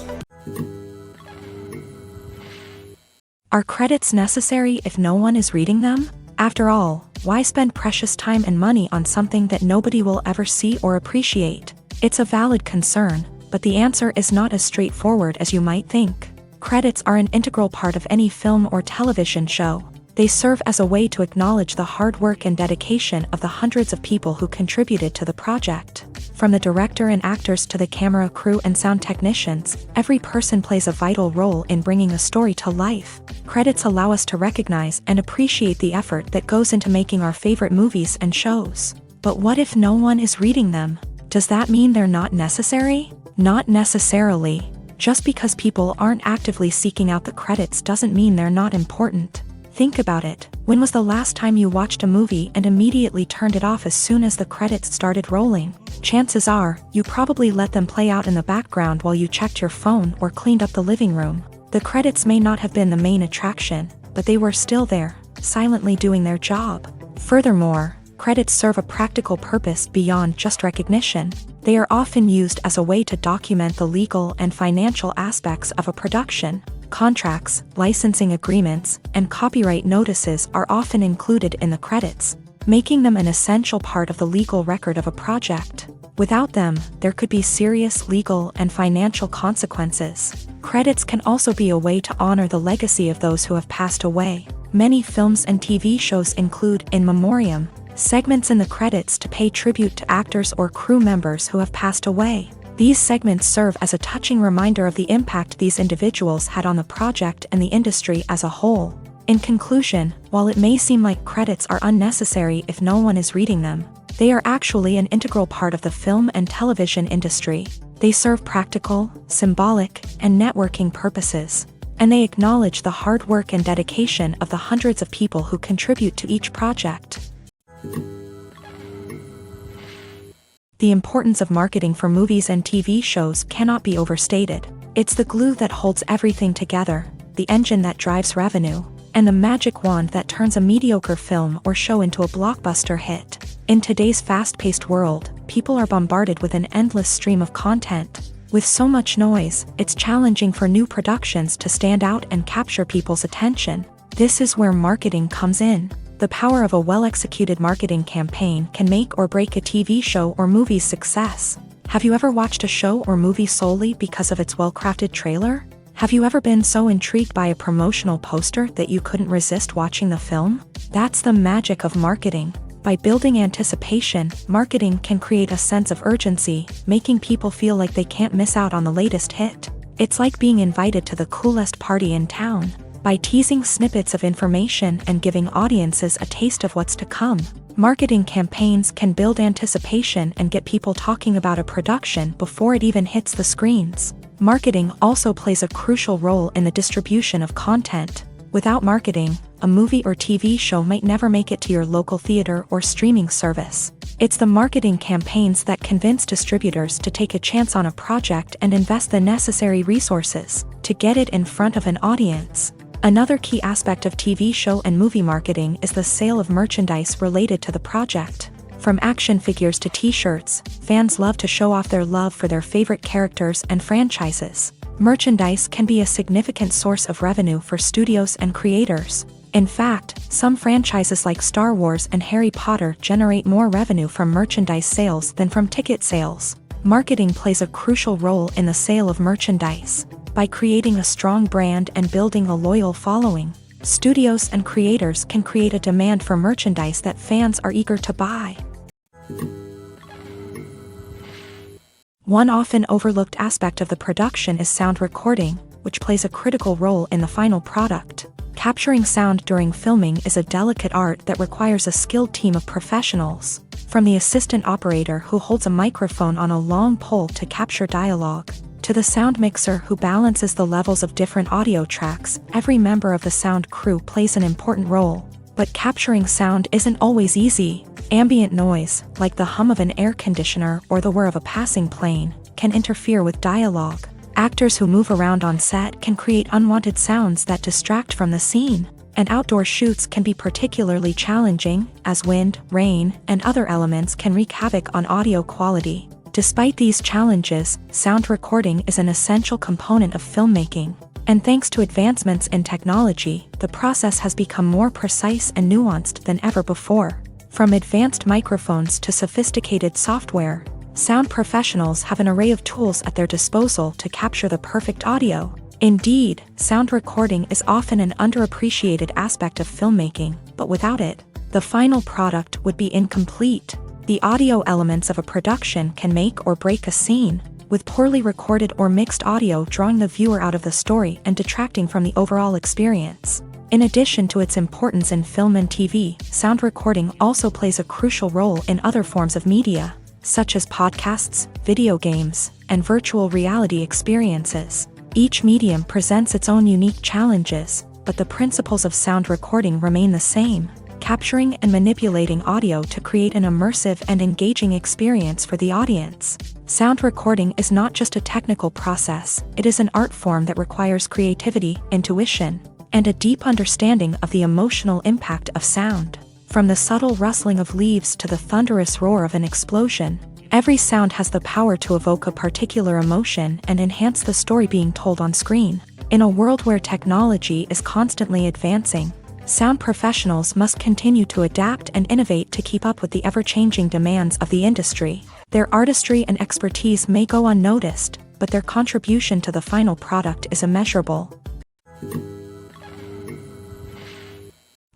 Are credits necessary if no one is reading them? After all, why spend precious time and money on something that nobody will ever see or appreciate? It's a valid concern, but the answer is not as straightforward as you might think. Credits are an integral part of any film or television show. They serve as a way to acknowledge the hard work and dedication of the hundreds of people who contributed to the project. From the director and actors to the camera crew and sound technicians, every person plays a vital role in bringing a story to life. Credits allow us to recognize and appreciate the effort that goes into making our favorite movies and shows. But what if no one is reading them? Does that mean they're not necessary? Not necessarily. Just because people aren't actively seeking out the credits doesn't mean they're not important. Think about it. When was the last time you watched a movie and immediately turned it off as soon as the credits started rolling? Chances are, you probably let them play out in the background while you checked your phone or cleaned up the living room. The credits may not have been the main attraction, but they were still there, silently doing their job. Furthermore, credits serve a practical purpose beyond just recognition. They are often used as a way to document the legal and financial aspects of a production. Contracts, licensing agreements, and copyright notices are often included in the credits, making them an essential part of the legal record of a project. Without them, there could be serious legal and financial consequences. Credits can also be a way to honor the legacy of those who have passed away. Many films and TV shows include in memoriam segments in the credits to pay tribute to actors or crew members who have passed away. These segments serve as a touching reminder of the impact these individuals had on the project and the industry as a whole. In conclusion, while it may seem like credits are unnecessary if no one is reading them, they are actually an integral part of the film and television industry. They serve practical, symbolic, and networking purposes, and they acknowledge the hard work and dedication of the hundreds of people who contribute to each project. The importance of marketing for movies and TV shows cannot be overstated. It's the glue that holds everything together, the engine that drives revenue, and the magic wand that turns a mediocre film or show into a blockbuster hit. In today's fast-paced world, people are bombarded with an endless stream of content. With so much noise, it's challenging for new productions to stand out and capture people's attention. This is where marketing comes in. The power of a well-executed marketing campaign can make or break a TV show or movie's success. Have you ever watched a show or movie solely because of its well-crafted trailer? Have you ever been so intrigued by a promotional poster that you couldn't resist watching the film? That's the magic of marketing. By building anticipation, marketing can create a sense of urgency, making people feel like they can't miss out on the latest hit. It's like being invited to the coolest party in town. By teasing snippets of information and giving audiences a taste of what's to come, marketing campaigns can build anticipation and get people talking about a production before it even hits the screens. Marketing also plays a crucial role in the distribution of content. Without marketing, a movie or TV show might never make it to your local theater or streaming service. It's the marketing campaigns that convince distributors to take a chance on a project and invest the necessary resources to get it in front of an audience. Another key aspect of TV show and movie marketing is the sale of merchandise related to the project. From action figures to t-shirts, fans love to show off their love for their favorite characters and franchises. Merchandise can be a significant source of revenue for studios and creators. In fact, some franchises like Star Wars and Harry Potter generate more revenue from merchandise sales than from ticket sales. Marketing plays a crucial role in the sale of merchandise. By creating a strong brand and building a loyal following, studios and creators can create a demand for merchandise that fans are eager to buy. One often overlooked aspect of the production is sound recording, which plays a critical role in the final product. Capturing sound during filming is a delicate art that requires a skilled team of professionals. From the assistant operator who holds a microphone on a long pole to capture dialogue, to the sound mixer who balances the levels of different audio tracks, every member of the sound crew plays an important role. But capturing sound isn't always easy. Ambient noise, like the hum of an air conditioner or the whir of a passing plane, can interfere with dialogue. Actors who move around on set can create unwanted sounds that distract from the scene. And outdoor shoots can be particularly challenging, as wind, rain, and other elements can wreak havoc on audio quality. Despite these challenges, sound recording is an essential component of filmmaking. And thanks to advancements in technology, the process has become more precise and nuanced than ever before. From advanced microphones to sophisticated software, sound professionals have an array of tools at their disposal to capture the perfect audio. Indeed, sound recording is often an underappreciated aspect of filmmaking, but without it, the final product would be incomplete. The audio elements of a production can make or break a scene, with poorly recorded or mixed audio drawing the viewer out of the story and detracting from the overall experience. In addition to its importance in film and TV, sound recording also plays a crucial role in other forms of media, such as podcasts, video games, and virtual reality experiences. Each medium presents its own unique challenges, but the principles of sound recording remain the same: capturing and manipulating audio to create an immersive and engaging experience for the audience. Sound recording is not just a technical process, it is an art form that requires creativity, intuition, and a deep understanding of the emotional impact of sound. From the subtle rustling of leaves to the thunderous roar of an explosion, every sound has the power to evoke a particular emotion and enhance the story being told on screen. In a world where technology is constantly advancing, sound professionals must continue to adapt and innovate to keep up with the ever-changing demands of the industry. Their artistry and expertise may go unnoticed, but their contribution to the final product is immeasurable.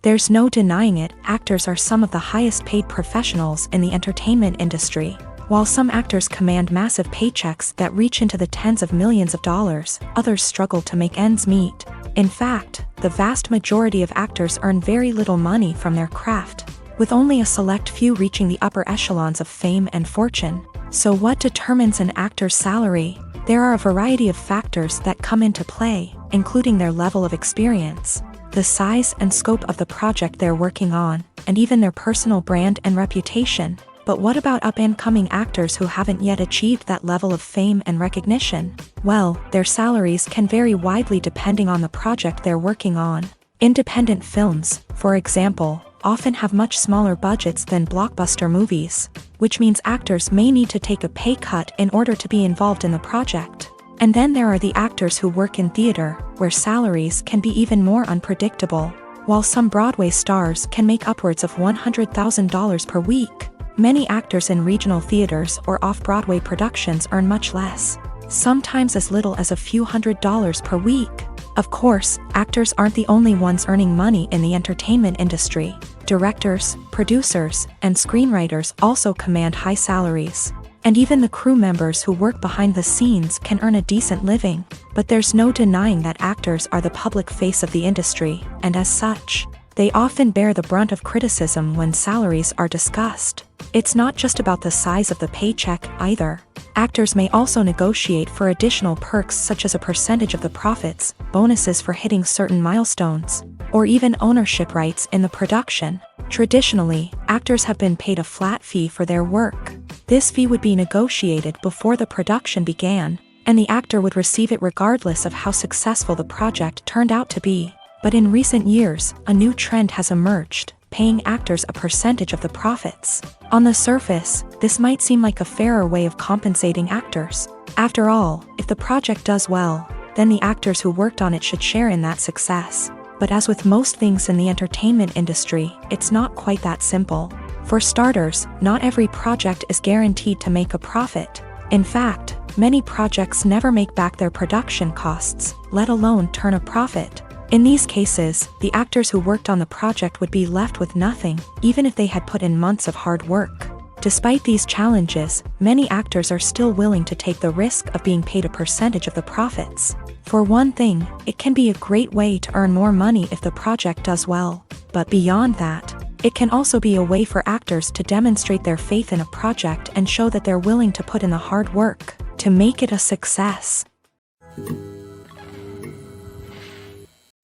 There's no denying it, actors are some of the highest paid professionals in the entertainment industry. While some actors command massive paychecks that reach into the tens of millions of dollars, others struggle to make ends meet. In fact, the vast majority of actors earn very little money from their craft, with only a select few reaching the upper echelons of fame and fortune. So what determines an actor's salary? There are a variety of factors that come into play, including their level of experience, the size and scope of the project they're working on, and even their personal brand and reputation. But what about up-and-coming actors who haven't yet achieved that level of fame and recognition? Well, their salaries can vary widely depending on the project they're working on. Independent films, for example, often have much smaller budgets than blockbuster movies, which means actors may need to take a pay cut in order to be involved in the project. And then there are the actors who work in theater, where salaries can be even more unpredictable. While some Broadway stars can make upwards of $100,000 per week, many actors in regional theaters or off-Broadway productions earn much less, sometimes as little as a few $100s per week. Of course, actors aren't the only ones earning money in the entertainment industry. Directors, producers, and screenwriters also command high salaries. And even the crew members who work behind the scenes can earn a decent living. But there's no denying that actors are the public face of the industry, and as such, they often bear the brunt of criticism when salaries are discussed. It's not just about the size of the paycheck, either. Actors may also negotiate for additional perks such as a percentage of the profits, bonuses for hitting certain milestones, or even ownership rights in the production. Traditionally, actors have been paid a flat fee for their work. This fee would be negotiated before the production began, and the actor would receive it regardless of how successful the project turned out to be. But in recent years, a new trend has emerged, paying actors a percentage of the profits. On the surface, this might seem like a fairer way of compensating actors. After all, if the project does well, then the actors who worked on it should share in that success. But as with most things in the entertainment industry, it's not quite that simple. For starters, not every project is guaranteed to make a profit. In fact, many projects never make back their production costs, let alone turn a profit. In these cases, the actors who worked on the project would be left with nothing, even if they had put in months of hard work. Despite these challenges, many actors are still willing to take the risk of being paid a percentage of the profits. For one thing, it can be a great way to earn more money if the project does well. But beyond that, it can also be a way for actors to demonstrate their faith in a project and show that they're willing to put in the hard work to make it a success.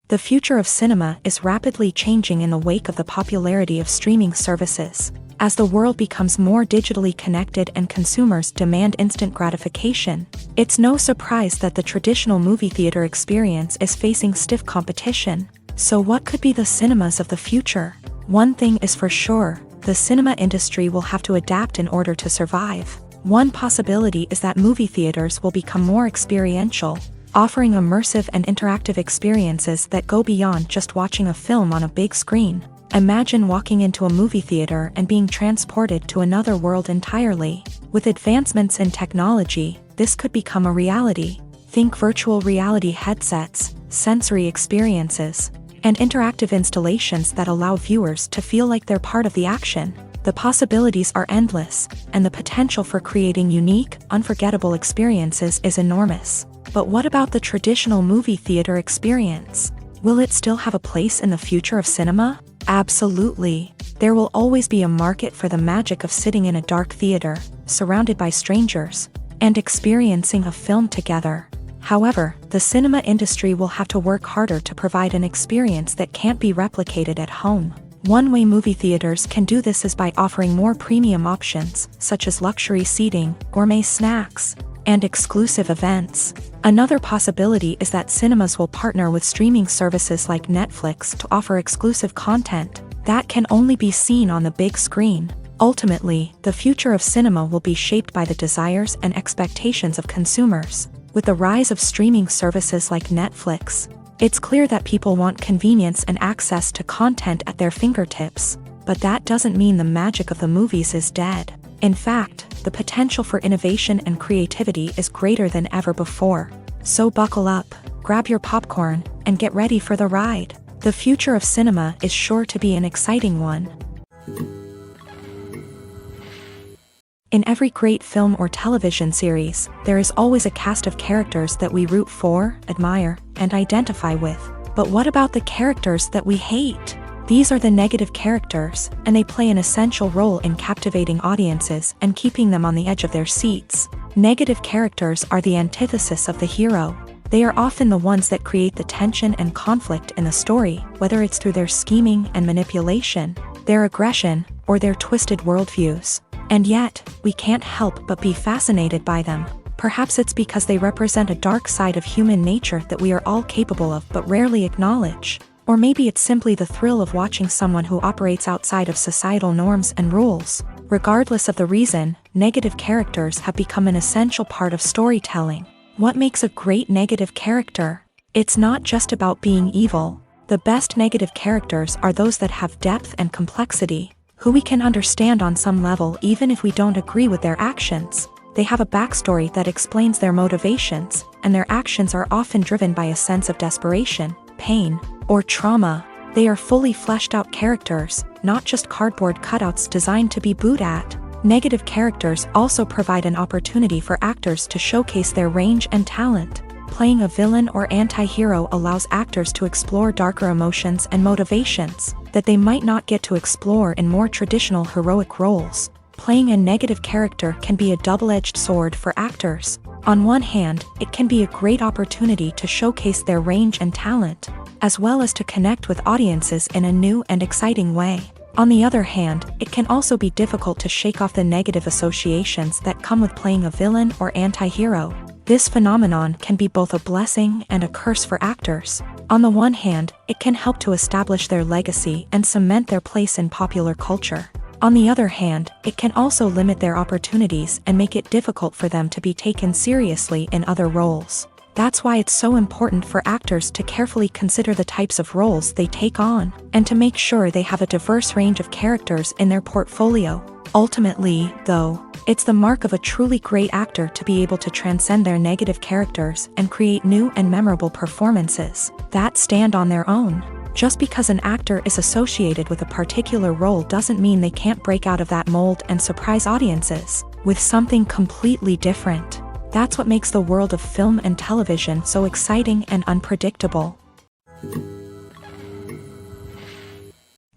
The future of cinema is rapidly changing in the wake of the popularity of streaming services. As the world becomes more digitally connected and consumers demand instant gratification, it's no surprise that the traditional movie theater experience is facing stiff competition. So what could be the cinemas of the future? One thing is for sure, the cinema industry will have to adapt in order to survive. One possibility is that movie theaters will become more experiential, offering immersive and interactive experiences that go beyond just watching a film on a big screen. Imagine walking into a movie theater and being transported to another world entirely. With advancements in technology, this could become a reality. Think virtual reality headsets, sensory experiences, and interactive installations that allow viewers to feel like they're part of the action. The possibilities are endless, and the potential for creating unique, unforgettable experiences is enormous. But what about the traditional movie theater experience? Will it still have a place in the future of cinema? Absolutely. There will always be a market for the magic of sitting in a dark theater, surrounded by strangers, and experiencing a film together. However, the cinema industry will have to work harder to provide an experience that can't be replicated at home. One way movie theaters can do this is by offering more premium options, such as luxury seating, gourmet snacks, and exclusive events. Another possibility is that cinemas will partner with streaming services like Netflix to offer exclusive content that can only be seen on the big screen. Ultimately, the future of cinema will be shaped by the desires and expectations of consumers. With the rise of streaming services like Netflix, it's clear that people want convenience and access to content at their fingertips. But that doesn't mean the magic of the movies is dead. In fact, the potential for innovation and creativity is greater than ever before. So buckle up, grab your popcorn, and get ready for the ride. The future of cinema is sure to be an exciting one. In every great film or television series, there is always a cast of characters that we root for, admire, and identify with. But what about the characters that we hate? These are the negative characters, and they play an essential role in captivating audiences and keeping them on the edge of their seats. Negative characters are the antithesis of the hero. They are often the ones that create the tension and conflict in the story, whether it's through their scheming and manipulation, their aggression, or their twisted worldviews. And yet, we can't help but be fascinated by them. Perhaps it's because they represent a dark side of human nature that we are all capable of but rarely acknowledge. Or maybe it's simply the thrill of watching someone who operates outside of societal norms and rules. Regardless of the reason, negative characters have become an essential part of storytelling. What makes a great negative character? It's not just about being evil. The best negative characters are those that have depth and complexity, who we can understand on some level even if we don't agree with their actions. They have a backstory that explains their motivations, and their actions are often driven by a sense of desperation, pain, or trauma. They are fully fleshed out characters, not just cardboard cutouts designed to be booed at. Negative characters also provide an opportunity for actors to showcase their range and talent. Playing a villain or anti-hero allows actors to explore darker emotions and motivations that they might not get to explore in more traditional heroic roles. Playing a negative character can be a double-edged sword for actors. On one hand, it can be a great opportunity to showcase their range and talent, as well as to connect with audiences in a new and exciting way. On the other hand, it can also be difficult to shake off the negative associations that come with playing a villain or anti-hero. This phenomenon can be both a blessing and a curse for actors. On the one hand, it can help to establish their legacy and cement their place in popular culture. On the other hand, it can also limit their opportunities and make it difficult for them to be taken seriously in other roles. That's why it's so important for actors to carefully consider the types of roles they take on, and to make sure they have a diverse range of characters in their portfolio. Ultimately, though, it's the mark of a truly great actor to be able to transcend their negative characters and create new and memorable performances that stand on their own. Just because an actor is associated with a particular role doesn't mean they can't break out of that mold and surprise audiences with something completely different. That's what makes the world of film and television so exciting and unpredictable.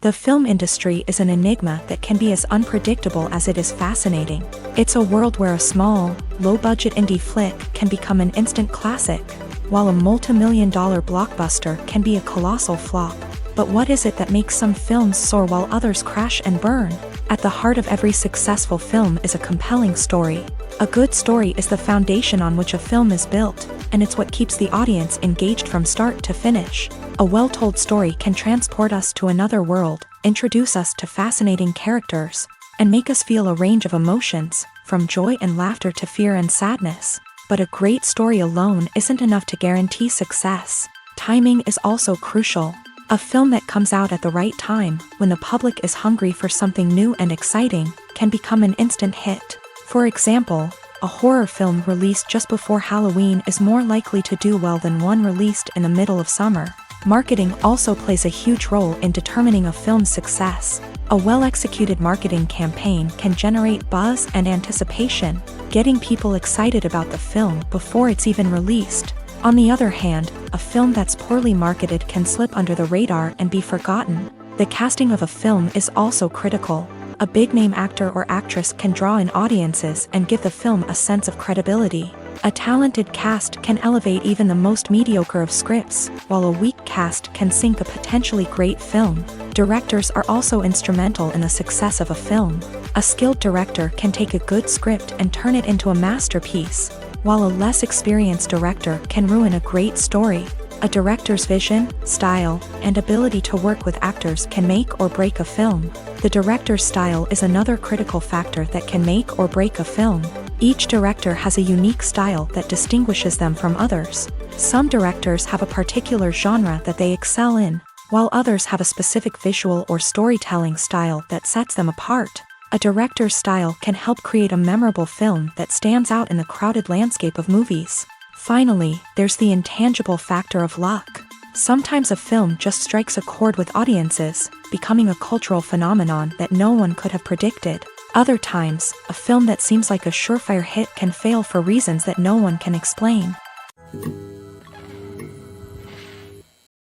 The film industry is an enigma that can be as unpredictable as it is fascinating. It's a world where a small, low-budget indie flick can become an instant classic, while a multi-million-dollar blockbuster can be a colossal flop. But what is it that makes some films soar while others crash and burn? At the heart of every successful film is a compelling story. A good story is the foundation on which a film is built, and it's what keeps the audience engaged from start to finish. A well-told story can transport us to another world, introduce us to fascinating characters, and make us feel a range of emotions, from joy and laughter to fear and sadness. But a great story alone isn't enough to guarantee success. Timing is also crucial. A film that comes out at the right time, when the public is hungry for something new and exciting, can become an instant hit. For example, a horror film released just before Halloween is more likely to do well than one released in the middle of summer. Marketing also plays a huge role in determining a film's success. A well-executed marketing campaign can generate buzz and anticipation, getting people excited about the film before it's even released. On the other hand, a film that's poorly marketed can slip under the radar and be forgotten. The casting of a film is also critical. A big-name actor or actress can draw in audiences and give the film a sense of credibility. A talented cast can elevate even the most mediocre of scripts, while a weak cast can sink a potentially great film. Directors are also instrumental in the success of a film. A skilled director can take a good script and turn it into a masterpiece, while a less experienced director can ruin a great story. A director's vision, style, and ability to work with actors can make or break a film. The director's style is another critical factor that can make or break a film. Each director has a unique style that distinguishes them from others. Some directors have a particular genre that they excel in, while others have a specific visual or storytelling style that sets them apart. A director's style can help create a memorable film that stands out in the crowded landscape of movies. Finally, there's the intangible factor of luck. Sometimes a film just strikes a chord with audiences, becoming a cultural phenomenon that no one could have predicted. Other times, a film that seems like a surefire hit can fail for reasons that no one can explain.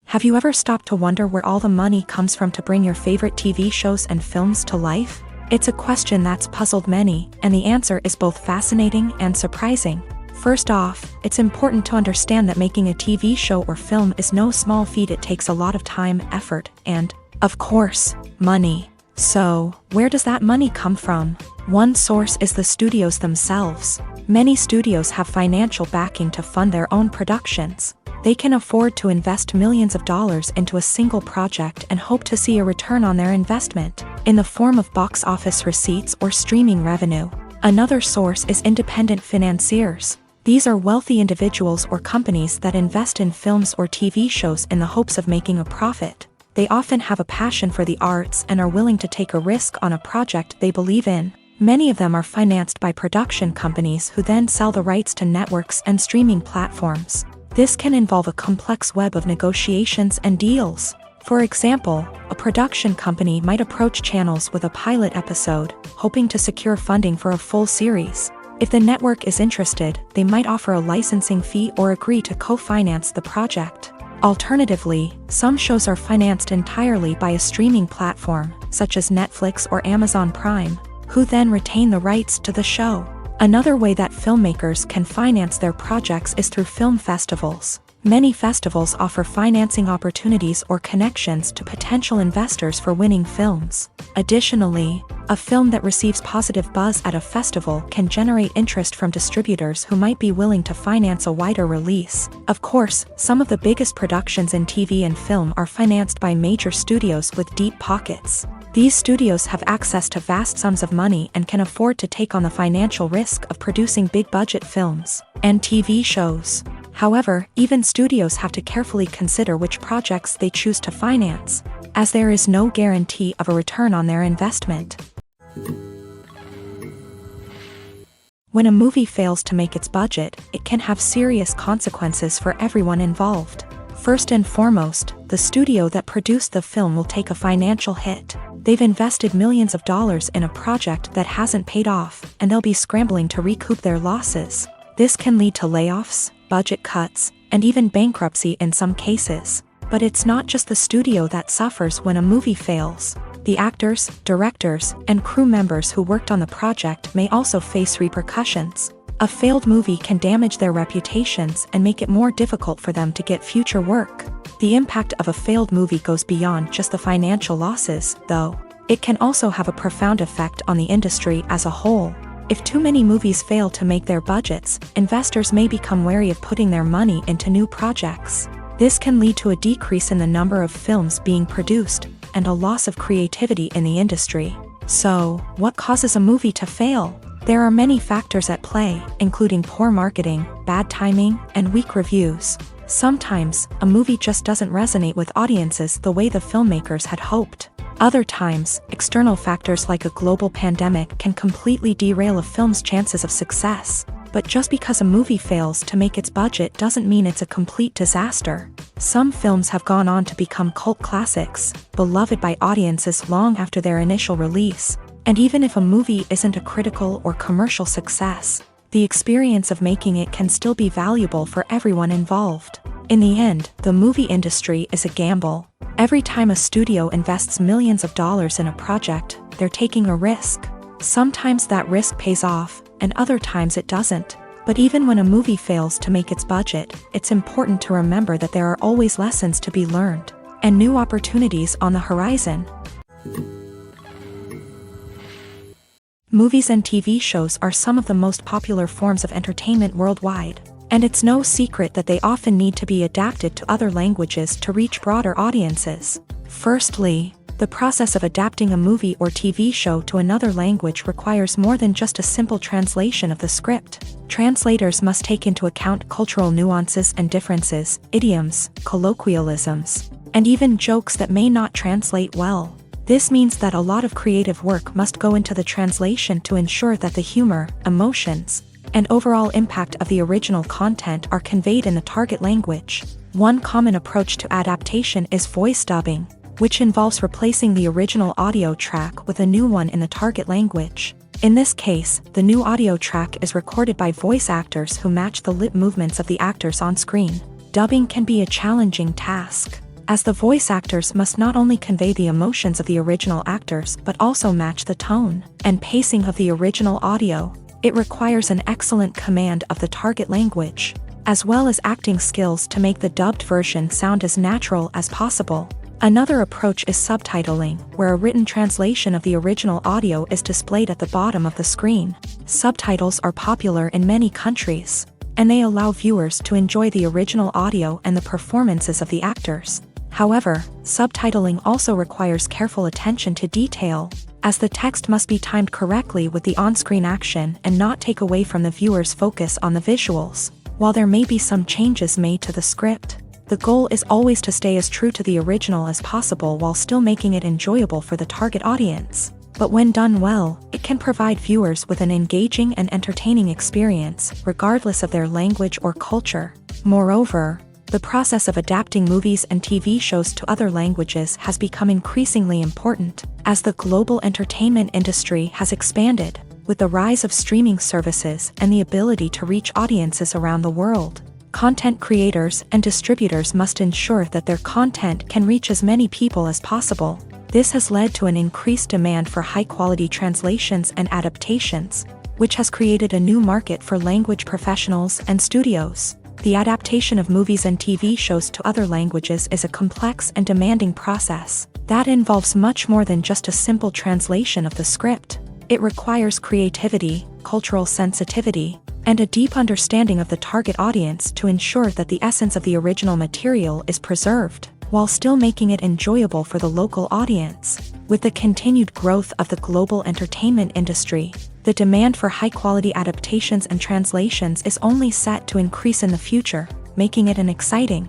Have you ever stopped to wonder where all the money comes from to bring your favorite TV shows and films to life? It's a question that's puzzled many, and the answer is both fascinating and surprising. First off, it's important to understand that making a TV show or film is no small feat. It takes a lot of time, effort, and, of course, money. So, where does that money come from? One source is the studios themselves. Many studios have financial backing to fund their own productions. They can afford to invest millions of dollars into a single project and hope to see a return on their investment, in the form of box office receipts or streaming revenue. Another source is independent financiers. These are wealthy individuals or companies that invest in films or TV shows in the hopes of making a profit. They often have a passion for the arts and are willing to take a risk on a project they believe in. Many of them are financed by production companies who then sell the rights to networks and streaming platforms. This can involve a complex web of negotiations and deals. For example, a production company might approach channels with a pilot episode, hoping to secure funding for a full series. If the network is interested, they might offer a licensing fee or agree to co-finance the project. Alternatively, some shows are financed entirely by a streaming platform, such as Netflix or Amazon Prime, who then retain the rights to the show. Another way that filmmakers can finance their projects is through film festivals. Many festivals offer financing opportunities or connections to potential investors for winning films. Additionally, a film that receives positive buzz at a festival can generate interest from distributors who might be willing to finance a wider release. Of course, some of the biggest productions in TV and film are financed by major studios with deep pockets. These studios have access to vast sums of money and can afford to take on the financial risk of producing big-budget films and TV shows. However, even studios have to carefully consider which projects they choose to finance, as there is no guarantee of a return on their investment. When a movie fails to make its budget, it can have serious consequences for everyone involved. First and foremost, the studio that produced the film will take a financial hit. They've invested millions of dollars in a project that hasn't paid off, and they'll be scrambling to recoup their losses. This can lead to layoffs, budget cuts, and even bankruptcy in some cases. But it's not just the studio that suffers when a movie fails. The actors, directors, and crew members who worked on the project may also face repercussions. A failed movie can damage their reputations and make it more difficult for them to get future work. The impact of a failed movie goes beyond just the financial losses, though. It can also have a profound effect on the industry as a whole. If too many movies fail to make their budgets, investors may become wary of putting their money into new projects. This can lead to a decrease in the number of films being produced, and a loss of creativity in the industry. So, what causes a movie to fail? There are many factors at play, including poor marketing, bad timing, and weak reviews. Sometimes, a movie just doesn't resonate with audiences the way the filmmakers had hoped. Other times, external factors like a global pandemic can completely derail a film's chances of success. But just because a movie fails to make its budget doesn't mean it's a complete disaster. Some films have gone on to become cult classics, beloved by audiences long after their initial release. And even if a movie isn't a critical or commercial success, the experience of making it can still be valuable for everyone involved. In the end, the movie industry is a gamble. Every time a studio invests millions of dollars in a project, they're taking a risk. Sometimes that risk pays off, and other times it doesn't. But even when a movie fails to make its budget, it's important to remember that there are always lessons to be learned, and new opportunities on the horizon. Movies and TV shows are some of the most popular forms of entertainment worldwide, and it's no secret that they often need to be adapted to other languages to reach broader audiences. Firstly, the process of adapting a movie or TV show to another language requires more than just a simple translation of the script. Translators must take into account cultural nuances and differences, idioms, colloquialisms, and even jokes that may not translate well. This means that a lot of creative work must go into the translation to ensure that the humor, emotions, and overall impact of the original content are conveyed in the target language. One common approach to adaptation is voice dubbing, which involves replacing the original audio track with a new one in the target language. In this case, the new audio track is recorded by voice actors who match the lip movements of the actors on screen. Dubbing can be a challenging task, as the voice actors must not only convey the emotions of the original actors but also match the tone and pacing of the original audio. It requires an excellent command of the target language, as well as acting skills to make the dubbed version sound as natural as possible. Another approach is subtitling, where a written translation of the original audio is displayed at the bottom of the screen. Subtitles are popular in many countries, and they allow viewers to enjoy the original audio and the performances of the actors. However, subtitling also requires careful attention to detail, as the text must be timed correctly with the on-screen action and not take away from the viewer's focus on the visuals. While there may be some changes made to the script, the goal is always to stay as true to the original as possible while still making it enjoyable for the target audience. But when done well, it can provide viewers with an engaging and entertaining experience, regardless of their language or culture. Moreover, the process of adapting movies and TV shows to other languages has become increasingly important, as the global entertainment industry has expanded, with the rise of streaming services and the ability to reach audiences around the world. Content creators and distributors must ensure that their content can reach as many people as possible. This has led to an increased demand for high-quality translations and adaptations, which has created a new market for language professionals and studios. The adaptation of movies and TV shows to other languages is a complex and demanding process that involves much more than just a simple translation of the script. It requires creativity, cultural sensitivity, and a deep understanding of the target audience to ensure that the essence of the original material is preserved, while still making it enjoyable for the local audience. With the continued growth of the global entertainment industry, the demand for high-quality adaptations and translations is only set to increase in the future, making it an exciting.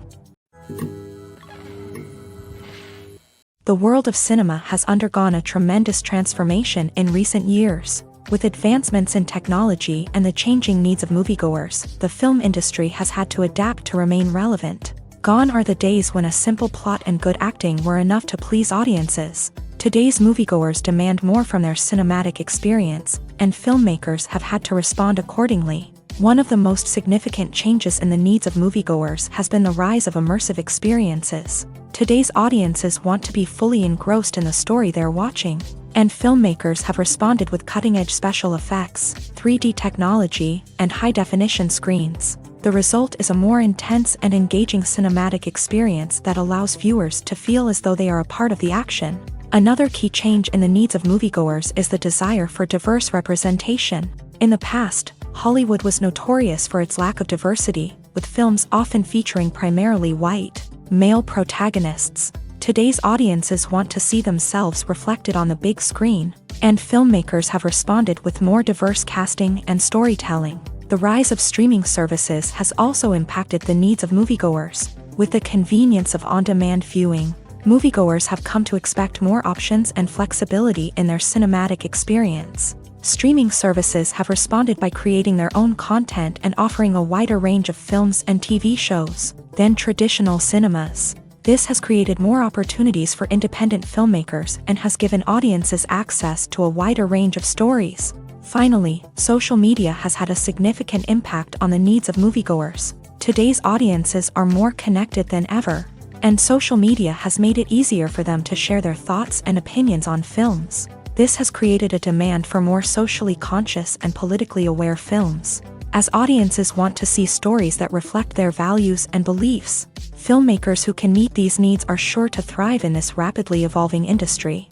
The world of cinema has undergone a tremendous transformation in recent years. With advancements in technology and the changing needs of moviegoers, the film industry has had to adapt to remain relevant. Gone are the days when a simple plot and good acting were enough to please audiences. Today's moviegoers demand more from their cinematic experience, and filmmakers have had to respond accordingly. One of the most significant changes in the needs of moviegoers has been the rise of immersive experiences. Today's audiences want to be fully engrossed in the story they're watching, and filmmakers have responded with cutting-edge special effects, 3D technology, and high-definition screens. The result is a more intense and engaging cinematic experience that allows viewers to feel as though they are a part of the action. Another key change in the needs of moviegoers is the desire for diverse representation. In the past, Hollywood was notorious for its lack of diversity, with films often featuring primarily white, male protagonists. Today's audiences want to see themselves reflected on the big screen, and filmmakers have responded with more diverse casting and storytelling. The rise of streaming services has also impacted the needs of moviegoers. With the convenience of on-demand viewing, moviegoers have come to expect more options and flexibility in their cinematic experience. Streaming services have responded by creating their own content and offering a wider range of films and TV shows than traditional cinemas. This has created more opportunities for independent filmmakers and has given audiences access to a wider range of stories. Finally, social media has had a significant impact on the needs of moviegoers. Today's audiences are more connected than ever, and social media has made it easier for them to share their thoughts and opinions on films. This has created a demand for more socially conscious and politically aware films. As audiences want to see stories that reflect their values and beliefs, filmmakers who can meet these needs are sure to thrive in this rapidly evolving industry.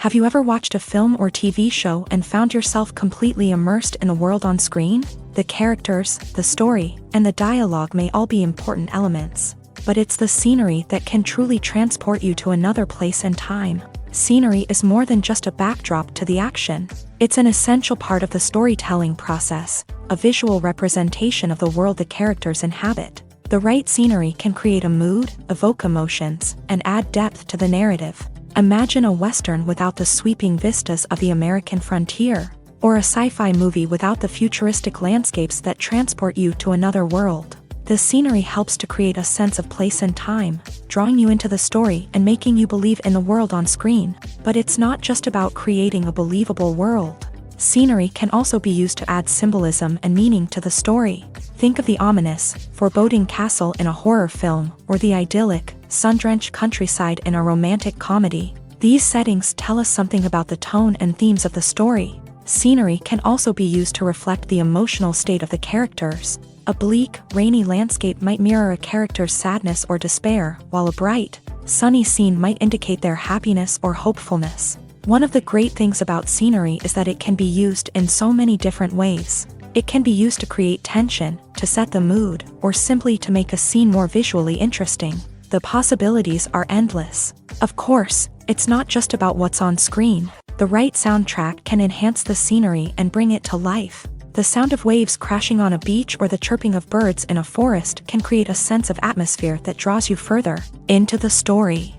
Have you ever watched a film or TV show and found yourself completely immersed in the world on screen? The characters, the story, and the dialogue may all be important elements, but it's the scenery that can truly transport you to another place and time. Scenery is more than just a backdrop to the action. It's an essential part of the storytelling process, a visual representation of the world the characters inhabit. The right scenery can create a mood, evoke emotions, and add depth to the narrative. Imagine a Western without the sweeping vistas of the American frontier, or a sci-fi movie without the futuristic landscapes that transport you to another world. The scenery helps to create a sense of place and time, drawing you into the story and making you believe in the world on screen. But it's not just about creating a believable world. Scenery can also be used to add symbolism and meaning to the story. Think of the ominous, foreboding castle in a horror film, or the idyllic, sun-drenched countryside in a romantic comedy. These settings tell us something about the tone and themes of the story. Scenery can also be used to reflect the emotional state of the characters. A bleak, rainy landscape might mirror a character's sadness or despair, while a bright, sunny scene might indicate their happiness or hopefulness. One of the great things about scenery is that it can be used in so many different ways. It can be used to create tension, to set the mood, or simply to make a scene more visually interesting. The possibilities are endless. Of course, it's not just about what's on screen. The right soundtrack can enhance the scenery and bring it to life. The sound of waves crashing on a beach or the chirping of birds in a forest can create a sense of atmosphere that draws you further into the story.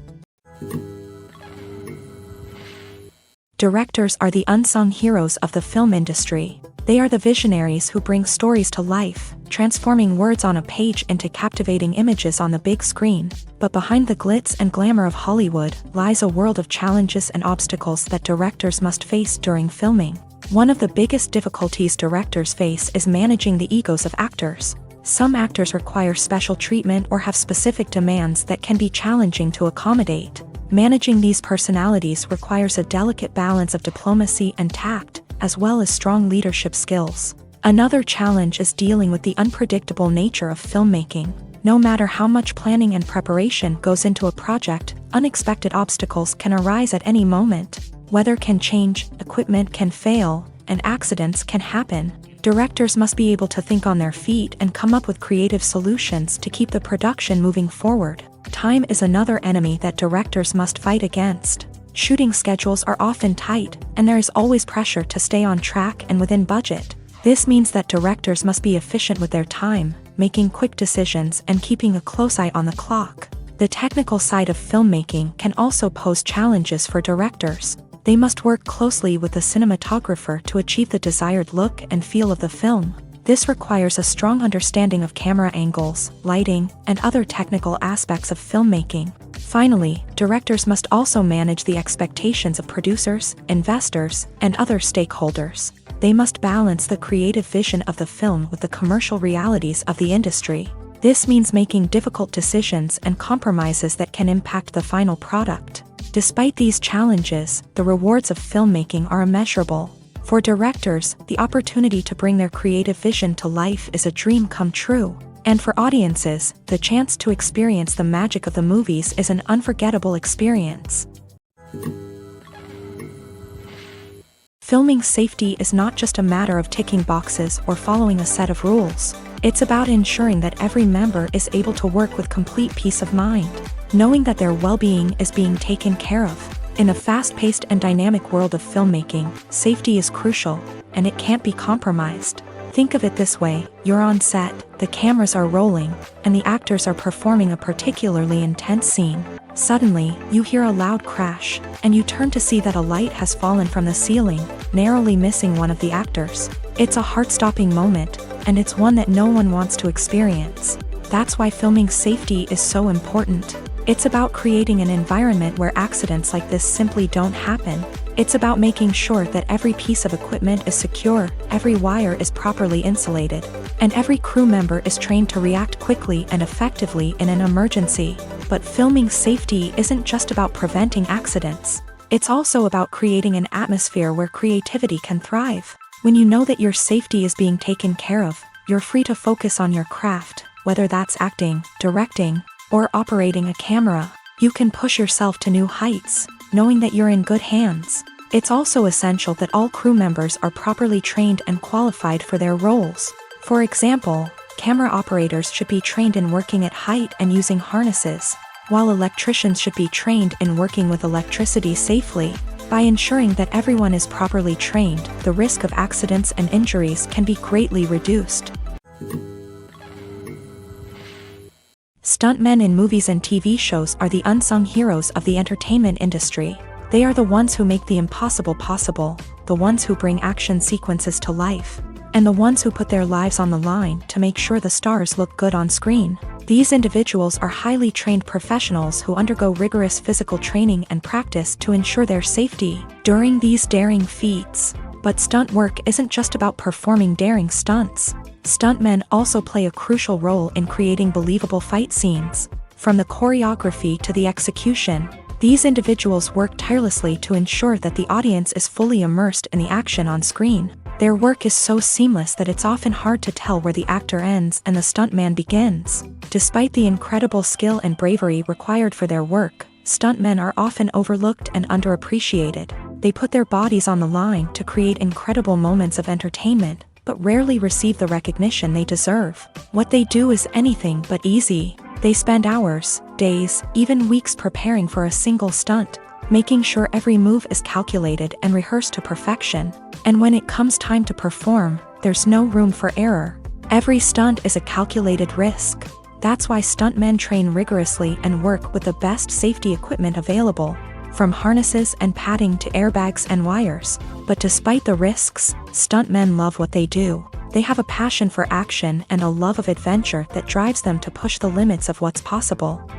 Directors are the unsung heroes of the film industry. They are the visionaries who bring stories to life, transforming words on a page into captivating images on the big screen. But behind the glitz and glamour of Hollywood lies a world of challenges and obstacles that directors must face during filming. One of the biggest difficulties directors face is managing the egos of actors. Some actors require special treatment or have specific demands that can be challenging to accommodate. Managing these personalities requires a delicate balance of diplomacy and tact, as well as strong leadership skills. Another challenge is dealing with the unpredictable nature of filmmaking. No matter how much planning and preparation goes into a project, unexpected obstacles can arise at any moment. Weather can change, equipment can fail, and accidents can happen. Directors must be able to think on their feet and come up with creative solutions to keep the production moving forward. Time is another enemy that directors must fight against. Shooting schedules are often tight, and there is always pressure to stay on track and within budget. This means that directors must be efficient with their time, making quick decisions and keeping a close eye on the clock. The technical side of filmmaking can also pose challenges for directors. They must work closely with the cinematographer to achieve the desired look and feel of the film. This requires a strong understanding of camera angles, lighting, and other technical aspects of filmmaking. Finally, directors must also manage the expectations of producers, investors, and other stakeholders. They must balance the creative vision of the film with the commercial realities of the industry. This means making difficult decisions and compromises that can impact the final product. Despite these challenges, the rewards of filmmaking are immeasurable. For directors, the opportunity to bring their creative vision to life is a dream come true. And for audiences, the chance to experience the magic of the movies is an unforgettable experience. Filming safety is not just a matter of ticking boxes or following a set of rules. It's about ensuring that every member is able to work with complete peace of mind, knowing that their well-being is being taken care of. In a fast-paced and dynamic world of filmmaking, safety is crucial, and it can't be compromised. Think of it this way: you're on set, the cameras are rolling, and the actors are performing a particularly intense scene. Suddenly, you hear a loud crash, and you turn to see that a light has fallen from the ceiling, narrowly missing one of the actors. It's a heart-stopping moment, and it's one that no one wants to experience. That's why filming safety is so important. It's about creating an environment where accidents like this simply don't happen. It's about making sure that every piece of equipment is secure, every wire is properly insulated, and every crew member is trained to react quickly and effectively in an emergency. But filming safety isn't just about preventing accidents. It's also about creating an atmosphere where creativity can thrive. When you know that your safety is being taken care of, you're free to focus on your craft, whether that's acting, directing, or operating a camera. You can push yourself to new heights, knowing that you're in good hands. It's also essential that all crew members are properly trained and qualified for their roles. For example, camera operators should be trained in working at height and using harnesses, while electricians should be trained in working with electricity safely. By ensuring that everyone is properly trained, the risk of accidents and injuries can be greatly reduced. Stuntmen in movies and TV shows are the unsung heroes of the entertainment industry. They are the ones who make the impossible possible, the ones who bring action sequences to life, and the ones who put their lives on the line to make sure the stars look good on screen. These individuals are highly trained professionals who undergo rigorous physical training and practice to ensure their safety during these daring feats. But stunt work isn't just about performing daring stunts. Stuntmen also play a crucial role in creating believable fight scenes. From the choreography to the execution, these individuals work tirelessly to ensure that the audience is fully immersed in the action on screen. Their work is so seamless that it's often hard to tell where the actor ends and the stuntman begins. Despite the incredible skill and bravery required for their work, stuntmen are often overlooked and underappreciated. They put their bodies on the line to create incredible moments of entertainment, but rarely receive the recognition they deserve. What they do is anything but easy. They spend hours, days, even weeks preparing for a single stunt, making sure every move is calculated and rehearsed to perfection. And when it comes time to perform, there's no room for error. Every stunt is a calculated risk. That's why stuntmen train rigorously and work with the best safety equipment available, from harnesses and padding to airbags and wires. But despite the risks, stuntmen love what they do. They have a passion for action and a love of adventure that drives them to push the limits of what's possible.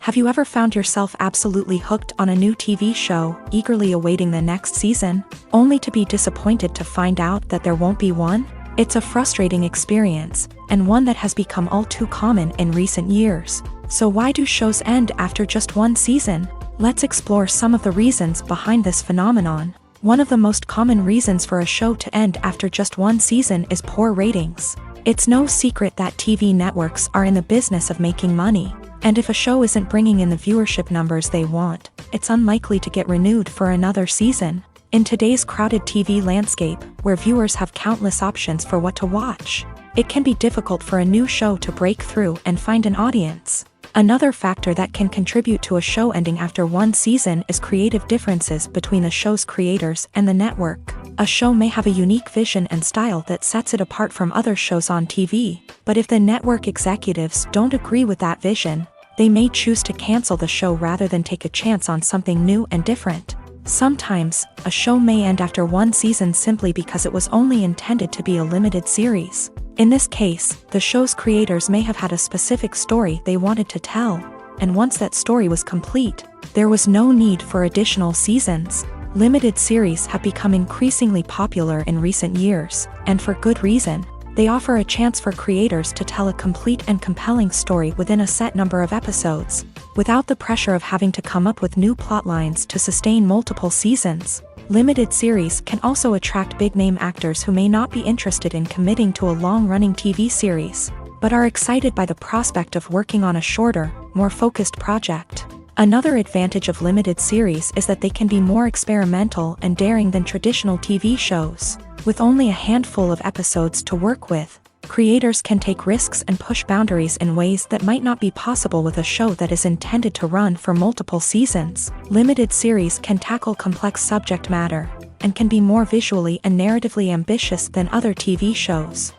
Have you ever found yourself absolutely hooked on a new TV show, eagerly awaiting the next season, only to be disappointed to find out that there won't be one? It's a frustrating experience, and one that has become all too common in recent years. So why do shows end after just one season? Let's explore some of the reasons behind this phenomenon. One of the most common reasons for a show to end after just one season is poor ratings. It's no secret that TV networks are in the business of making money. And if a show isn't bringing in the viewership numbers they want, it's unlikely to get renewed for another season. In today's crowded TV landscape, where viewers have countless options for what to watch, it can be difficult for a new show to break through and find an audience. Another factor that can contribute to a show ending after one season is creative differences between the show's creators and the network. A show may have a unique vision and style that sets it apart from other shows on TV, but if the network executives don't agree with that vision, they may choose to cancel the show rather than take a chance on something new and different. Sometimes, a show may end after one season simply because it was only intended to be a limited series. In this case, the show's creators may have had a specific story they wanted to tell, and once that story was complete, there was no need for additional seasons. Limited series have become increasingly popular in recent years, and for good reason. They offer a chance for creators to tell a complete and compelling story within a set number of episodes, without the pressure of having to come up with new plotlines to sustain multiple seasons. Limited series can also attract big-name actors who may not be interested in committing to a long-running TV series, but are excited by the prospect of working on a shorter, more focused project. Another advantage of limited series is that they can be more experimental and daring than traditional TV shows. With only a handful of episodes to work with, creators can take risks and push boundaries in ways that might not be possible with a show that is intended to run for multiple seasons. Limited series can tackle complex subject matter, and can be more visually and narratively ambitious than other TV shows.